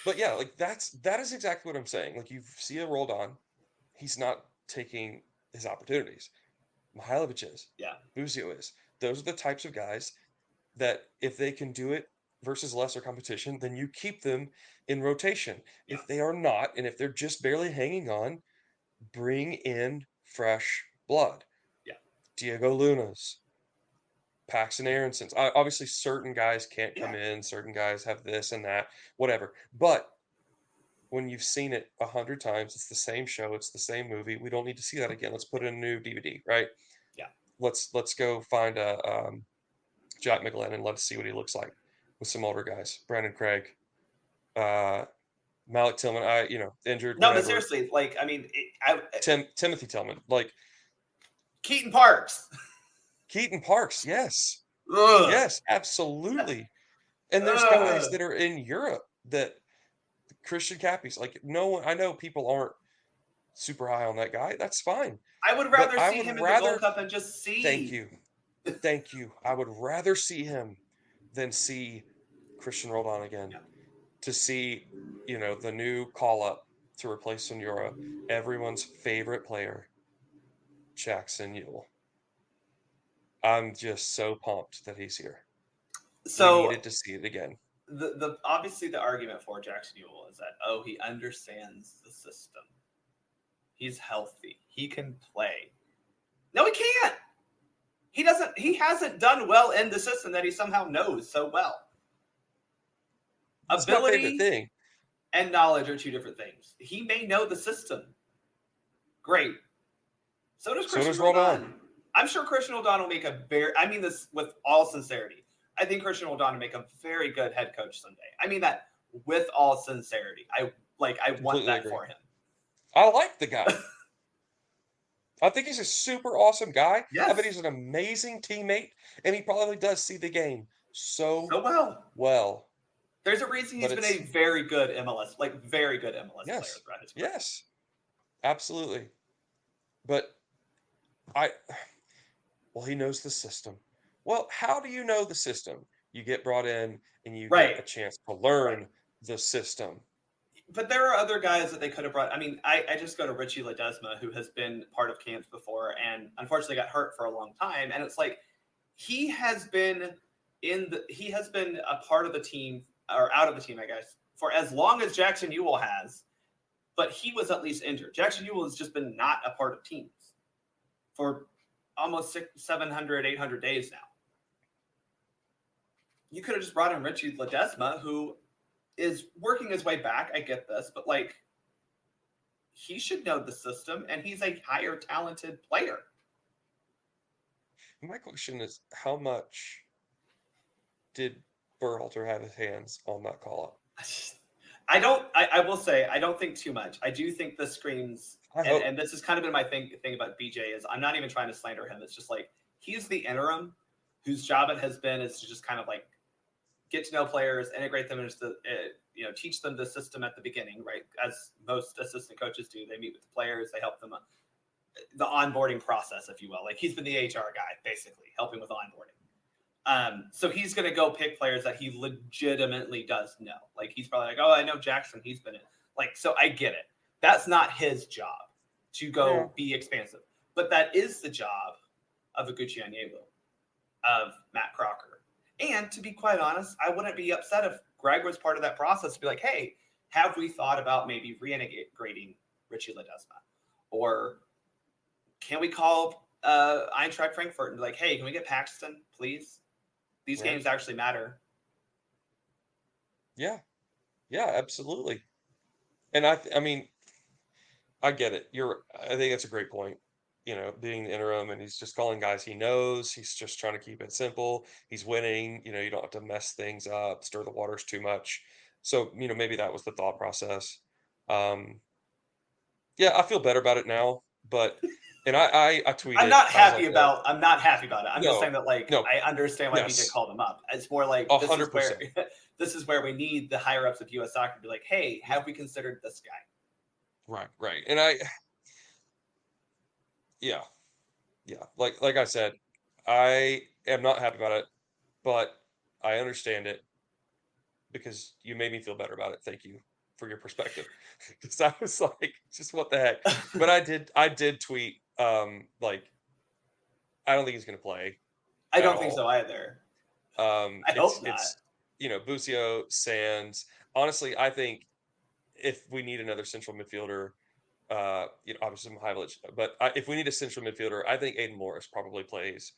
but yeah, like that is exactly what I'm saying. Like you see a rolled on, he's not taking his opportunities. Mihailovic is, Yeah, Buzio is. Those are the types of guys that if they can do it versus lesser competition, then you keep them in rotation. yeah, If they are not, and if they're just barely hanging on, bring in fresh blood. yeah, Diego Luna's, Paxton Aronson's. Obviously, certain guys can't yeah. come in, certain guys have this and that, whatever. But when you've seen it 100 times, it's the same show, it's the same movie. We don't need to see that again. Let's put in a new DVD, right? Yeah. Let's go find a Jack McGlenn and let's see what he looks like with some older guys. Brandon Craig, uh, Malik Tillman, injured, No, but whatever. seriously, like I mean, Timothy Tillman, like Keaton Parks. Keaton Parks, yes, Ugh. yes, absolutely. And there's guys Ugh. that are in Europe that Christian Cappies, like no one, I know people aren't super high on that guy. That's fine. I would But rather I see would him in the Gold rather, Cup and just thank see. you, thank you. I would rather see him than see Christian Roldan again. Yeah. To see, the new call up to replace Sonura, everyone's favorite player, Jackson Yule. I'm just so pumped that he's here. We So needed to see it again. the obviously the argument for Jackson Ewell is that he understands the system. He's healthy. He can play. No, he can't. He doesn't. He hasn't done well in the system that he somehow knows so well. It's my favorite Ability thing. and knowledge are 2 different things. He may know the system. Great. So does So Christian does Roldan. Roldan. I'm sure Christian Roldan will make I mean this with all sincerity. I think Christian Roldan will make a very good head coach someday. I mean that with all sincerity. I want Completely that agree. for him. I like the guy. I think he's a super awesome guy. I bet Yes. he's an amazing teammate, and he probably does see the game so So well. well. There's a reason But he's been a it's very good MLS, very good MLS player yes, throughout his career. yes, absolutely. But I well, he knows the system. Well, how do you know the system? You get brought in and you get Right. a chance to Right. learn the system. But there are other guys that they could have brought. I mean, I just go to Richie Ledesma, who has been part of camps before and unfortunately got hurt for a long time. And it's like he has been he has been a part of the team or out of the team, I guess, for as long as Jackson Ewell has, but he was at least injured. Jackson Ewell has just been not a part of teams for almost 700, 800 days now. You could have just brought in Richie Ledesma, who is working his way back. I get this, but he should know the system, and he's a higher talented player. My question is, how much did Berhalter have his hands on that call up? I will say I don't think too much. I do think this screams, I and hope. this has kind of been my thing about BJ is I'm not even trying to slander him. It's just like he's the interim whose job it has been is to just kind of like get to know players, integrate them into the teach them the system at the beginning, right? As most assistant coaches do, they meet with the players, they help them the onboarding process, if you will. Like he's been the HR guy, basically helping with onboarding. So he's going to go pick players that he legitimately does know. Like he's probably like, oh, I know Jackson. He's been in. Like, so I get it. That's not his job to go be expansive, but that is the job of Iguchi Onyewu, of Matt Crocker. And to be quite honest, I wouldn't be upset if Greg was part of that process to be like, hey, have we thought about maybe reintegrating Richie Ledesma? Or can we call Eintracht Frankfurt and be like, hey, can we get Paxton, please? These games actually matter. Yeah, absolutely. And I mean, I get it. I think that's a great point. Being the interim and he's just calling guys he knows. He's just trying to keep it simple. He's winning. You don't have to mess things up, stir the waters too much. So, maybe that was the thought process. Um, yeah, I feel better about it now. But, and I I'm tweeted, not I was happy like, look, about. I'm not happy about it. I'm just saying no, that, like, no, I understand why BJ yes, called him up. It's more like this is where 100%. this is where we need the higher ups of U.S. Soccer to be like, hey, have we considered this guy? Right. And yeah, like I said, I am not happy about it, but I understand it because you made me feel better about it. Thank you for your perspective. Because I was like, just what the heck? But I did tweet, like, I don't think he's gonna play I at don't think so all. either. I It's hope not. it's Busio, Sands. Honestly, I think if we need another central midfielder, obviously Mihailovic, but if we need a central midfielder, I think Aiden Morris probably plays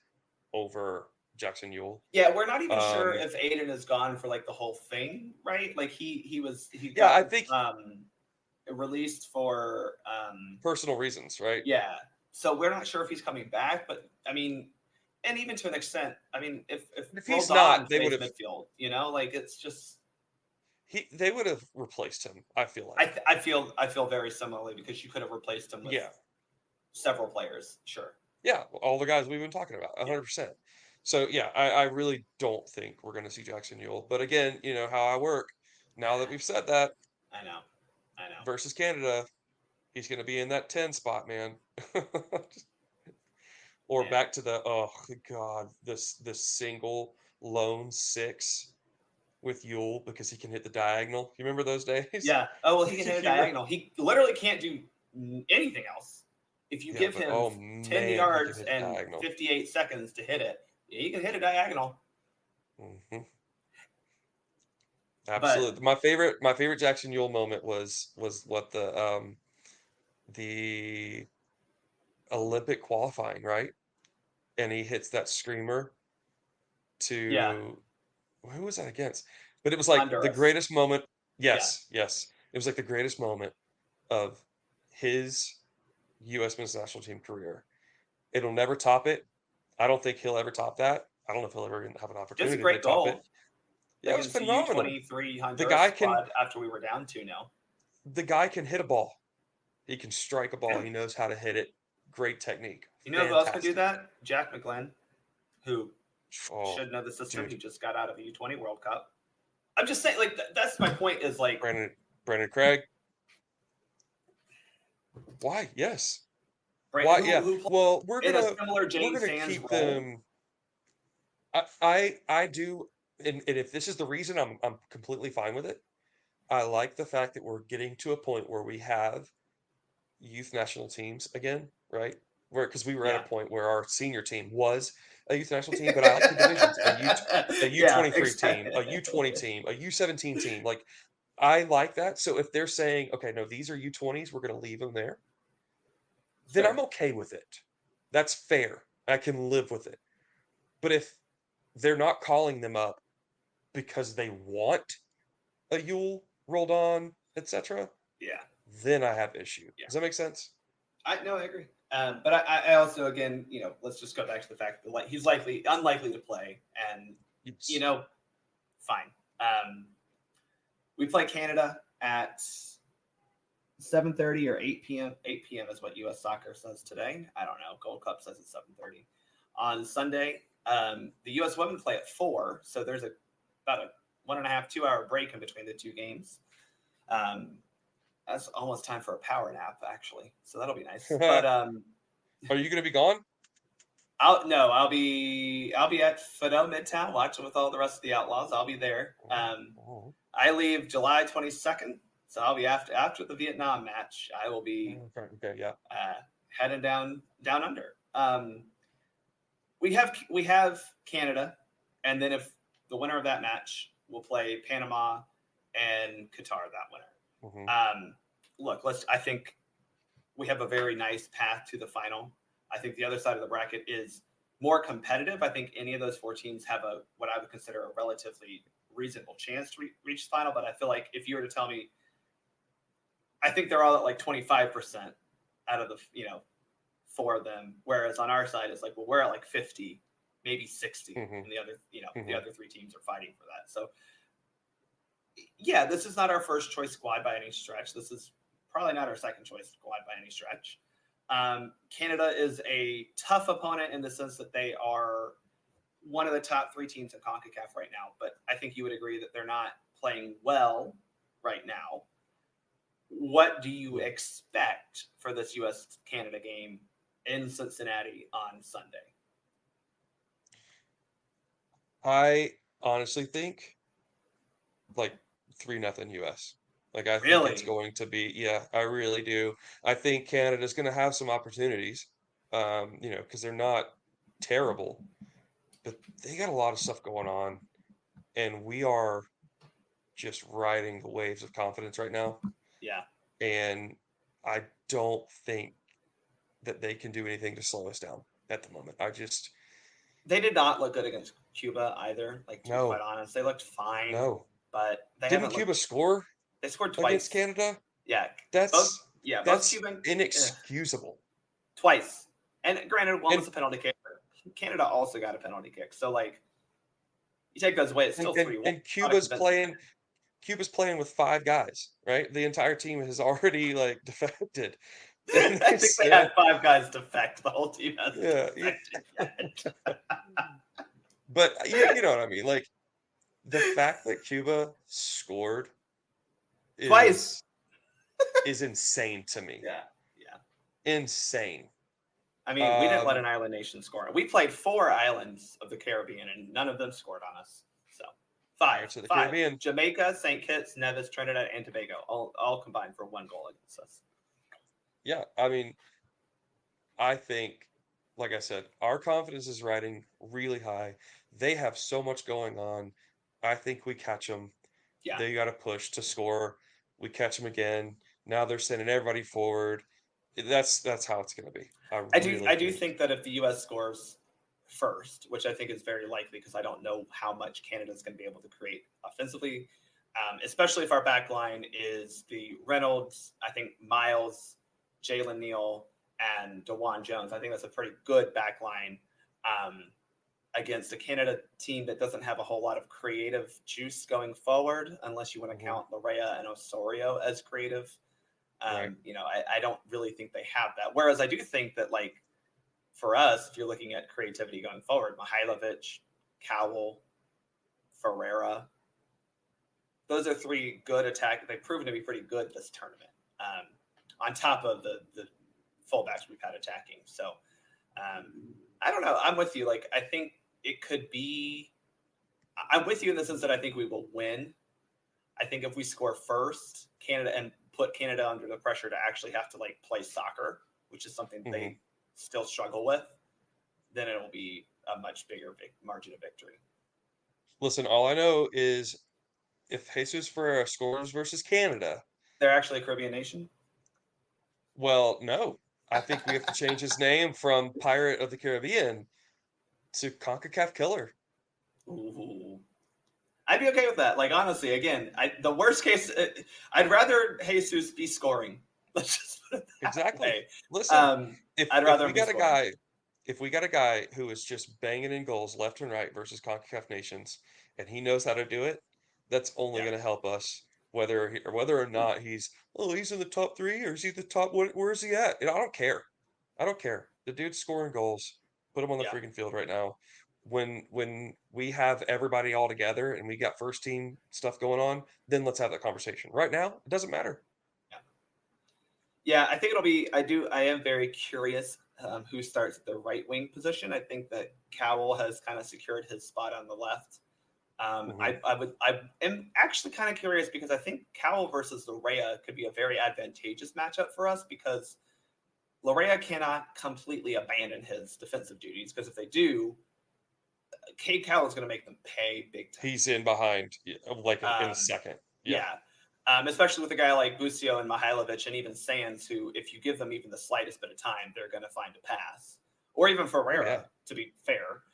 over Jackson Ewell. Yeah, we're not even sure Um, if Aiden is gone for like the whole thing, right? Like he yeah, got I think released for personal reasons, right? yeah. So we're not sure if he's coming back, but I mean, and even to an extent, I mean, if If he's Roldan not, they would plays have midfield, like it's just they would have replaced him, I feel like. I feel very similarly because you could have replaced him with Yeah. several players, sure. Yeah, all the guys we've been talking about, Yeah, 100%. So yeah, I really don't think we're going to see Jackson Ewell. But again, you know how I work. Now that we've said that, I know, I know. versus Canada, he's going to be in that 10 spot, man. Or Yeah, back to the oh god, this single lone six with Ewell because he can hit the diagonal. You remember those days? yeah. Oh well, he can hit a You re- diagonal. He literally can't do anything else. If you yeah, give but him oh 10 man, he can yards hit a and diagonal. 58 seconds to hit it, yeah, he can hit a diagonal. Hmm. But Absolutely. My favorite Jackson Ewell moment was what the Olympic qualifying, right? And he hits that screamer yeah, to who was that against? But it was like the Honduras. greatest moment. Yeah, Yes. It was like the greatest moment of his U.S. men's national team career. It'll never top it. I don't think he'll ever top that. I don't know if he'll ever have an it's a opportunity to great top it. goal Yeah, it was against the phenomenal. U23 The Honduras guy can squad after we were down 2-0. the guy can hit a ball. He can strike a ball. Yeah. He knows how to hit it. Great technique. You know who else can do Fantastic. that? Jack McGlynn, who Oh, should know the system. dude. He just got out of the U20 World Cup. I'm just saying, like, that's my point is like, Brandon Craig. Why? Yes. Brandon, Why? who, Yeah. who played Well, in a similar we're James gonna Sands keep role. them. I do, and if this is the reason, I'm completely fine with it. I like the fact that we're getting to a point where we have youth national teams again, right? Where because we were at a Yeah. point where our senior team was a youth national team, but I like the divisions: a Yeah, U23 team, a U20 exactly. team, a U17 team. Like I like that. So if they're saying, okay, no, these are U20s, we're going to leave them there, then I'm Sure. okay with it. That's fair. I can live with it. But if they're not calling them up because they want a Yule rolled on, etc., Yeah. then I have issue. Yeah. Does that make sense? I agree. But I also again, let's just go back to the fact that like he's unlikely to play, and you It's know, fine. We play Canada at 7:30 or 8 p.m. 8 p.m. is what U.S. Soccer says today. I don't know. Gold Cup says it's 7:30 on Sunday. The U.S. women play at 4, so there's about a 1.5, 2-hour break in between the two games. That's almost time for a power nap, actually. So that'll be nice. But Are you going to be gone? I'll be at Fidel Midtown watching with all the rest of the Outlaws. I'll be there. I leave July 22nd, so I'll be after the Vietnam match. I will be heading down under. We have Canada, and then if the winner of that match will play Panama and Qatar, that winner. Look, I think we have a very nice path to the final. I think the other side of the bracket is more competitive. I think any of those 4 teams have what I would consider a relatively reasonable chance to reach the final. But I feel like if you were to tell me, I think they're all at like 25% out of the 4 of them. Whereas on our side, it's like, well, we're at like 50, maybe 60, and the other the other 3 teams are fighting for that. So yeah, this is not our first choice squad by any stretch. This is probably not our second choice squad by any stretch. Canada is a tough opponent in the sense that they are one of the top 3 teams in CONCACAF right now, but I think you would agree that they're not playing well right now. What do you expect for this U.S.-Canada game in Cincinnati on Sunday? I honestly think like 3-0 U.S. Like I think it's going to be, I really do. I think Canada's going to have some opportunities, because they're not terrible, but they got a lot of stuff going on, and we are just riding the waves of confidence right now. Yeah. And I don't think that they can do anything to slow us down at the moment. They did not look good against Cuba either. Like, to be quite honest, they looked fine. No. But they didn't Cuba score? They scored twice against Canada. Yeah, that's Cuban, inexcusable. Twice, and granted, one was a penalty kick. Canada also got a penalty kick. So like, you take those away, it's still 3-1. And Cuba's playing with 5 guys, right? The entire team has already like defected. I think they had 5 guys defect. The whole team hasn't defected yet. But you know what I mean? Like, the fact that Cuba scored twice is insane to me. Yeah. Insane. I mean, we didn't let an island nation score. We played 4 islands of the Caribbean, and none of them scored on us. So 5 to the 5. Caribbean. Jamaica, St. Kitts, Nevis, Trinidad, and Tobago, all combined for 1 goal against us. Yeah, I mean, I think, like I said, our confidence is riding really high. They have so much going on. I think we catch them. Yeah. They got to push to score. We catch them again. Now they're sending everybody forward. That's how it's going to be. I do think that if the U.S. scores first, which I think is very likely because I don't know how much Canada is going to be able to create offensively, especially if our back line is the Reynolds, I think Miles, Jalen Neal, and DeJuan Jones. I think that's a pretty good back line against a Canada team that doesn't have a whole lot of creative juice going forward, unless you want to count Larea and Osorio as creative. Right. I don't really think they have that. Whereas I do think that, like, for us, if you're looking at creativity going forward, Mihailovic, Cowell, Ferreira, those are 3 good attack. They've proven to be pretty good this tournament. On top of the fullbacks we've had attacking. So I don't know. I'm with you. Like, I think it could be. I'm with you in the sense that I think we will win. I think if we score first, Canada, and put Canada under the pressure to actually have to like play soccer, which is something they still struggle with, then it will be a much bigger margin of victory. Listen, all I know is if Jesus Ferreira scores versus Canada, they're actually a Caribbean nation. Well, no. I think we have to change his name from Pirate of the Caribbean to CONCACAF Killer. Ooh. I'd be okay with that. Like, honestly, again, the worst case, I'd rather Jesus be scoring. Let's just put it that Exactly. way. Listen, if we got a guy if we got a guy who is just banging in goals left and right versus CONCACAF nations, and he knows how to do it, that's only Yeah. going to help us. Whether or not he's in the top three, or is he the top? Where is he at? And I don't care. I don't care. The dude's scoring goals. Put him on the Yeah. freaking field right now. When we have everybody all together and we got first team stuff going on, then let's have that conversation. Right now, it doesn't matter. Yeah. Yeah, I think it'll be. I am very curious who starts at the right wing position. I think that Cowell has kind of secured his spot on the left. Hmm. I am actually kind of curious because I think Cowell versus Larea could be a very advantageous matchup for us because Larea cannot completely abandon his defensive duties because if they do, Cade Cowell is going to make them pay big time. He's in behind like in a Um, second. Yeah. yeah. Especially with a guy like Busio and Mihailovic and even Sands, who, if you give them even the slightest bit of time, they're going to find a pass. Or even Oh yeah. Ferreira, to be fair.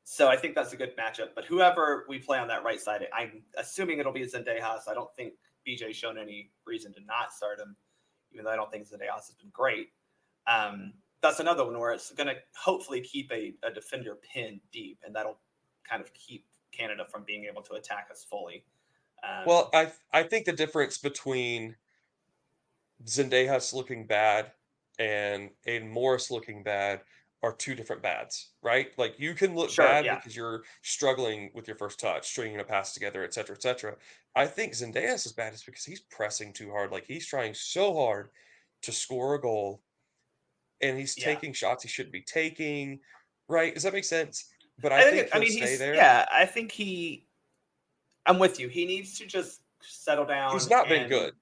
So I think that's a good matchup. But whoever we play on that right side, I'm assuming it'll be Zendejas. I don't think BJ's shown any reason to not start him, even though I don't think Zendejas has been great. That's another one where it's going to hopefully keep a defender pinned deep, and that'll kind of keep Canada from being able to attack us fully. Well, I think the difference between Zendejas looking bad and Aiden Morris looking bad are two different bads, right? Like you can look Sure, bad yeah, because you're struggling with your first touch, stringing a pass together, et cetera, et cetera. I think Zendejas is bad is because he's pressing too hard. Like he's trying so hard to score a goal and he's yeah. taking shots he shouldn't be taking, right? Does that make sense? But I I think. think I he'll mean, stay he's there. yeah. I think he. I'm with you. He needs to just settle He's down not been and good,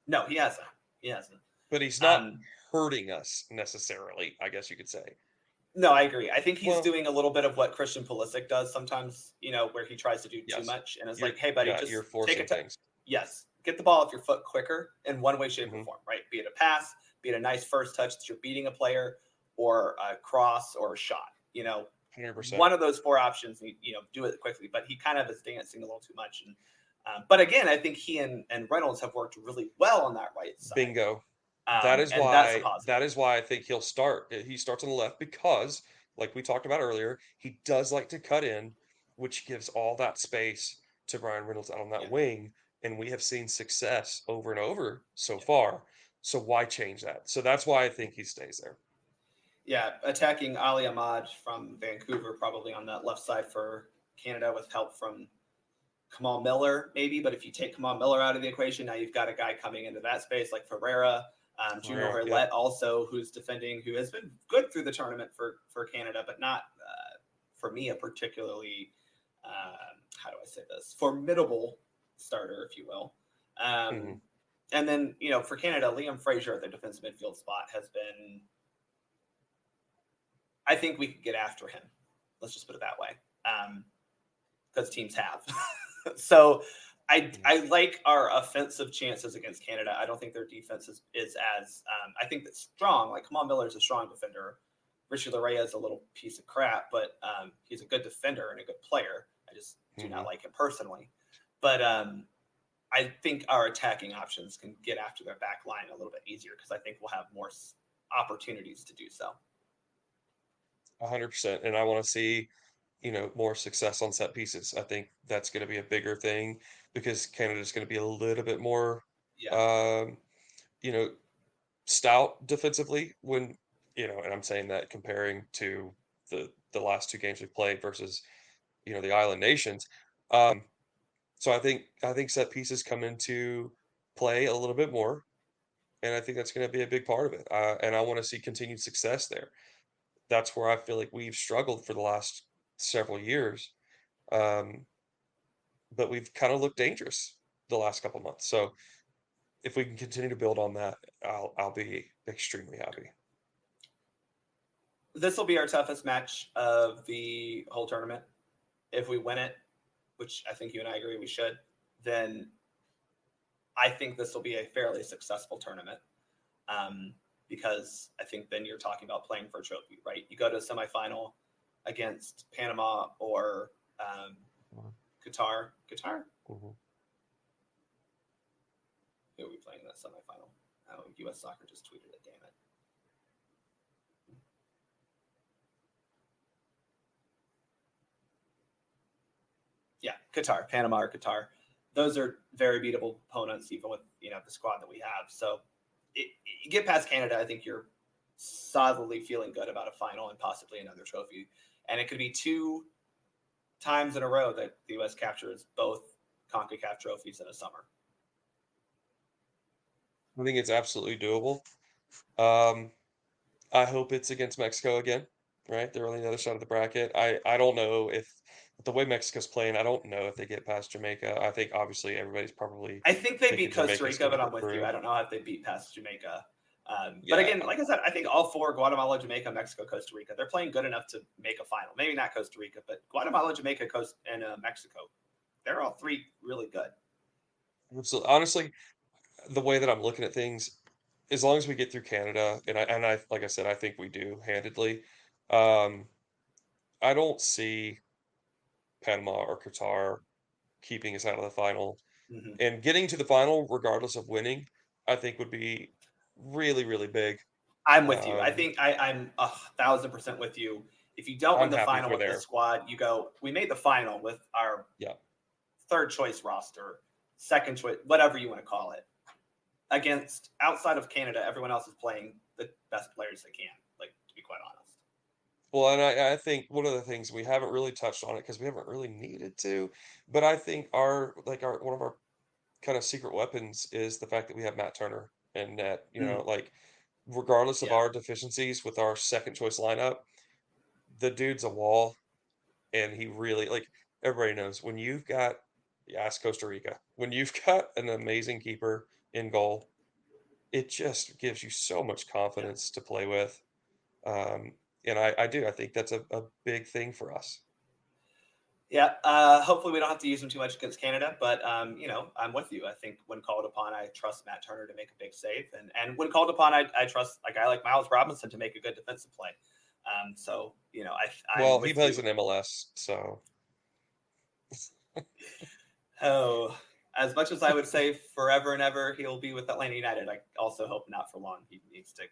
no, he hasn't. He hasn't. but he's not Um, hurting us necessarily, I guess you could say. no, I agree. I think he's Well, doing a little bit of what Christian Pulisic does sometimes. Where he tries to do too yes. much, and it's You're like, hey, buddy, you're just take forcing it. To, things. yes, get the ball off your foot quicker in one way, shape, or Mhm, form. Right? Be it a pass, be it a nice first touch that you're beating a player, or a cross or a shot. 100%. One of those four options. Do it quickly. But he kind of is dancing a little too much. And but again, I think he and Reynolds have worked really well on that right side, Bingo. That is and that's a why positive. I think he'll start. He starts on the left because, like we talked about earlier, he does like to cut in, which gives all that space to Brian Reynolds out on that Yeah, wing, and we have seen success over and over so yeah, far. So why change that? So that's why I think he stays there. yeah. Attacking Ali Ahmad from Vancouver, probably on that left side for Canada with help from Kamal Miller, maybe. But if you take Kamal Miller out of the equation, now you've got a guy coming into that space like Ferreira. Juno Rare, yep. Hurlet also, who's defending, who has been good through the tournament for Canada, but not for me a particularly how do I say this formidable starter, if you will. Hmm. And then for Canada, Liam Fraser at the defensive midfield spot has been. I think we could get after him. Let's just put it that way, because teams have. So Hmm. I like our offensive chances against Canada. I don't think their defense is as I think that's strong. Like Kamal Miller is a strong defender. Richie Larea is a little piece of crap, but he's a good defender and a good player. I just do Hmm. not like him personally. But I think our attacking options can get after their back line a little bit easier because I think we'll have more opportunities to do so. 100%. And I want to see, more success on set pieces. I think that's going to be a bigger thing because Canada's going to be a little bit more, Yeah, um, you know, stout defensively and I'm saying that comparing to the last two games we've played versus, the island nations. Um, so I think set pieces come into play a little bit more, and I think that's going to be a big part of it. And I want to see continued success there. That's where I feel like we've struggled for the last several years. Um, but we've kind of looked dangerous the last couple months. So if we can continue to build on that, I'll be extremely happy. this will be our toughest match of the whole tournament. If we win it, which I think you and I agree we should, then I think this will be a fairly successful tournament. Um, because I think then you're talking about playing for a trophy, right? You go to a semifinal against Panama or Mhm, Qatar. Qatar? mhm. Who are we playing in that semifinal? Oh, U.S. Soccer just tweeted it. Damn it. Yeah, Qatar, Panama or Qatar. Those are very beatable opponents, even with the squad that we have. So you get past Canada, I think you're solidly feeling good about a final and possibly another trophy. And it could be 2 times in a row that the U.S. captures both CONCACAF trophies in a summer. I think it's absolutely doable. Um, I hope it's against Mexico again, right? They're on the other side of the bracket. I don't know if the way Mexico's playing, I don't know if they get past Jamaica. I think obviously everybody's probably I think they beat thinking Costa Jamaica's Rica, going to but go I'm with you. through. I don't know if they beat past Jamaica. But Yeah, again, like I said, I think all 4, Guatemala, Jamaica, Mexico, Costa Rica, they're playing good enough to make a final. Maybe not Costa Rica, but Guatemala, Jamaica, and Mexico. They're all 3 really good. absolutely. Honestly, the way that I'm looking at things, as long as we get through Canada, and I like I said, I think we do handedly. Um, I don't see Panama or Qatar keeping us out of the final. Mm-hmm. And getting to the final, regardless of winning, I think would be really, really big. I'm with you. I Um, think I'm 1,000% with you. If you don't win I'm the happy if final we're with this there. squad, you go, we made the final with our Yeah. 3rd choice roster, 2nd choice, whatever you want to call it. Against outside of Canada, everyone else is playing the best players they can, like, to be quite honest. Well, and I think one of the things we haven't really touched on it because we haven't really needed to, but I think our one of our kind of secret weapons is the fact that we have Matt Turner and net, Mm, like regardless of yeah. our deficiencies with our second choice lineup, the dude's a wall and he really like everybody knows when you've got ask Costa Rica, when you've got an amazing keeper in goal, it just gives you so much Yeah. confidence to play with. Um, and I do. I think that's a big thing for us. Yeah. Hopefully, we don't have to use him too much against Canada, but I'm with you. I think when called upon, I trust Matt Turner to make a big save, and when called upon, I trust a guy like Miles Robinson to make a good defensive play. So I'm Well, he with plays you. in MLS, so Oh, as much as I would say forever and ever he'll be with Atlanta United, I also hope not for long. He needs to.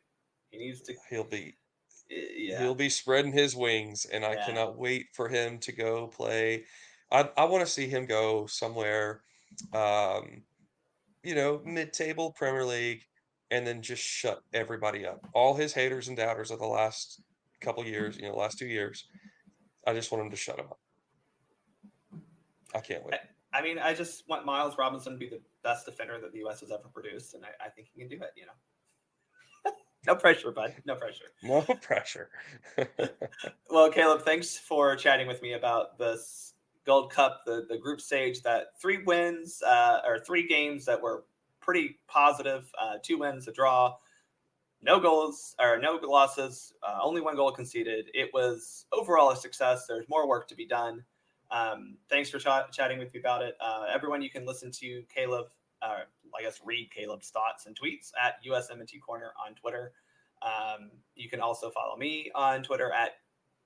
He needs to. he'll be Yeah. he'll be spreading his wings, and I Yeah. cannot wait for him to go play. I want to see him go somewhere, um, mid-table Premier League, and then just shut everybody up. All his haters and doubters of the last couple years, last 2 years. I just want him to shut them up. I can't I, wait. I mean, I just want Miles Robinson to be the best defender that the U.S. has ever produced, and I think he can do it. No pressure, bud. No pressure. No pressure. Well, Caleb, thanks for chatting with me about this Gold Cup, the group stage. That 3 wins or 3 games that were pretty positive. 2 wins, a draw, no goals or no losses, only 1 goal conceded. It was overall a success. There's more work to be done. Thanks for chatting with me about it. Everyone, you can listen to Caleb, I guess read Caleb's thoughts and tweets at USMNT Corner on Twitter. You can also follow me on Twitter at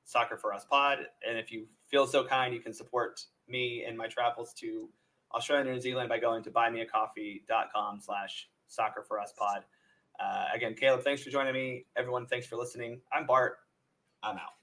Soccer for Us Pod. And if you feel so kind, you can support me in my travels to Australia and New Zealand by going to buymeacoffee.com/soccer for us pod. Again, Caleb, thanks for joining me. Everyone, thanks for listening. I'm Bart. I'm out.